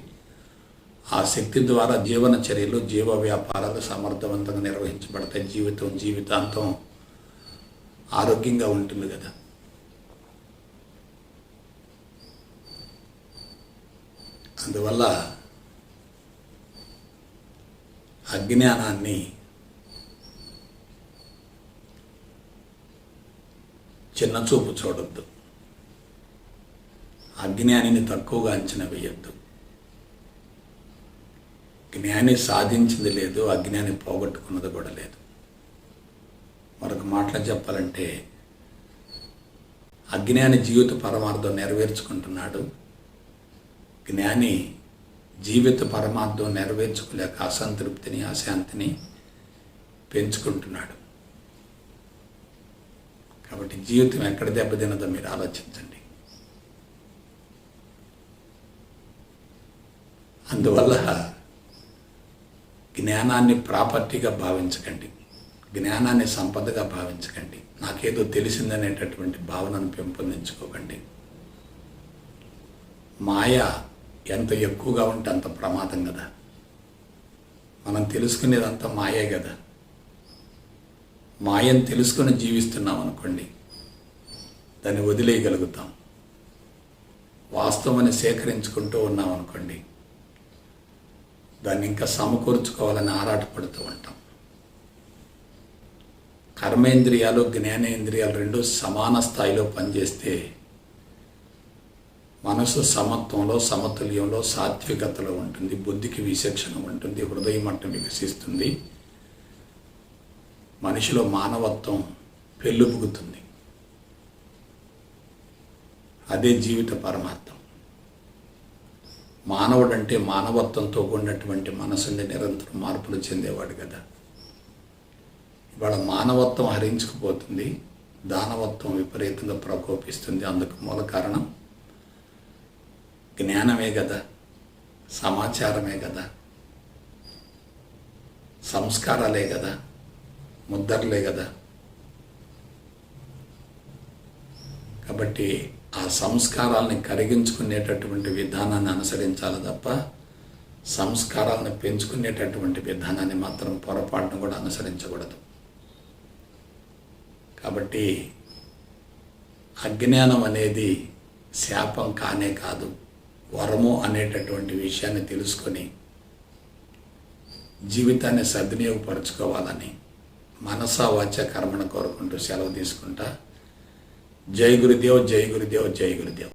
[SPEAKER 1] ఆ శక్తి ద్వారా జీవన చర్యలు, జీవ వ్యాపారాలు సమర్థవంతంగా నిర్వహించబడతాయి. జీవితాంతం ఆరోగ్యంగా ఉంటుంది కదా. అందువల్ల అజ్ఞానాన్ని చిన్నచూపు చూడొద్దు, అజ్ఞానిని తక్కువగా అంచనా వేయొద్దు. జ్ఞాని సాధించింది లేదు, అజ్ఞాని పోగొట్టుకున్నది కూడా లేదు. మరొక మాటలో చెప్పాలంటే అజ్ఞాని జీవిత పరమార్థం నెరవేర్చుకుంటున్నాడు, జ్ఞాని జీవిత పరమార్థం నెరవేర్చుకోలేక అసంతృప్తిని, అశాంతిని పెంచుకుంటున్నాడు. కాబట్టి జీవితం ఎక్కడ దెబ్బతిన్నదో మీరు ఆలోచించండి. అందువల్ల జ్ఞానాన్ని ప్రాపర్టీగా భావించకండి, జ్ఞానాన్ని సంపదగా భావించకండి, నాకేదో తెలిసిందనేటటువంటి భావనను పెంపొందించుకోకండి. మాయ ఎంత ఎక్కువగా ఉంటే అంత ప్రమాదం కదా. మనం తెలుసుకునేదంతా మాయే కదా. మాయను తెలుసుకొని జీవిస్తున్నాం అనుకోండి, దాన్ని వదిలేయగలుగుతాం. వాస్తవాన్ని సేకరించుకుంటూ ఉన్నాం అనుకోండి, దాన్ని ఇంకా సమకూర్చుకోవాలని ఆరాటపడుతూ ఉంటాం. కర్మేంద్రియాలు, జ్ఞానేంద్రియాలు రెండు సమాన స్థాయిలో పనిచేస్తే మనసు సమత్వంలో, సమతుల్యంలో, సాత్వికతలో ఉంటుంది, బుద్ధికి విచక్షణ ఉంటుంది, హృదయ మట్టం వికసిస్తుంది, మనిషిలో మానవత్వం పెళ్ళుబుగుతుంది. అదే జీవిత పరమార్థం. మానవుడంటే మానవత్వంతో కూడినటువంటి మనసుని నిరంతరం మార్పులు చెందేవాడు కదా. ఇవాళ మానవత్వం హరించుకుపోతుంది, దానవత్వం విపరీతంగా ప్రకోపిస్తుంది. అందుకు మూల కారణం జ్ఞానమే కదా, సమాచారమే కదా, సంస్కారాలే కదా, ముద్రలే కదా. కాబట్టి ఆ సంస్కారాలని కరిగించుకునేటటువంటి విధానాన్ని అనుసరించాలి తప్ప సంస్కారాలను పెంచుకునేటటువంటి విధానాన్ని మాత్రం పొరపాటును కూడా అనుసరించకూడదు. కాబట్టి అజ్ఞానం అనేది శాపం కానే కాదు, వరము అనేటటువంటి విషయాన్ని తెలుసుకొని జీవితాన్ని సద్వినియోగపరచుకోవాలని మనసా వాచ కర్మను కోరుకుంటూ సెలవు తీసుకుంటా. జై గురుదేవ్, జై గురుదేవ్, జై గురుదేవ్.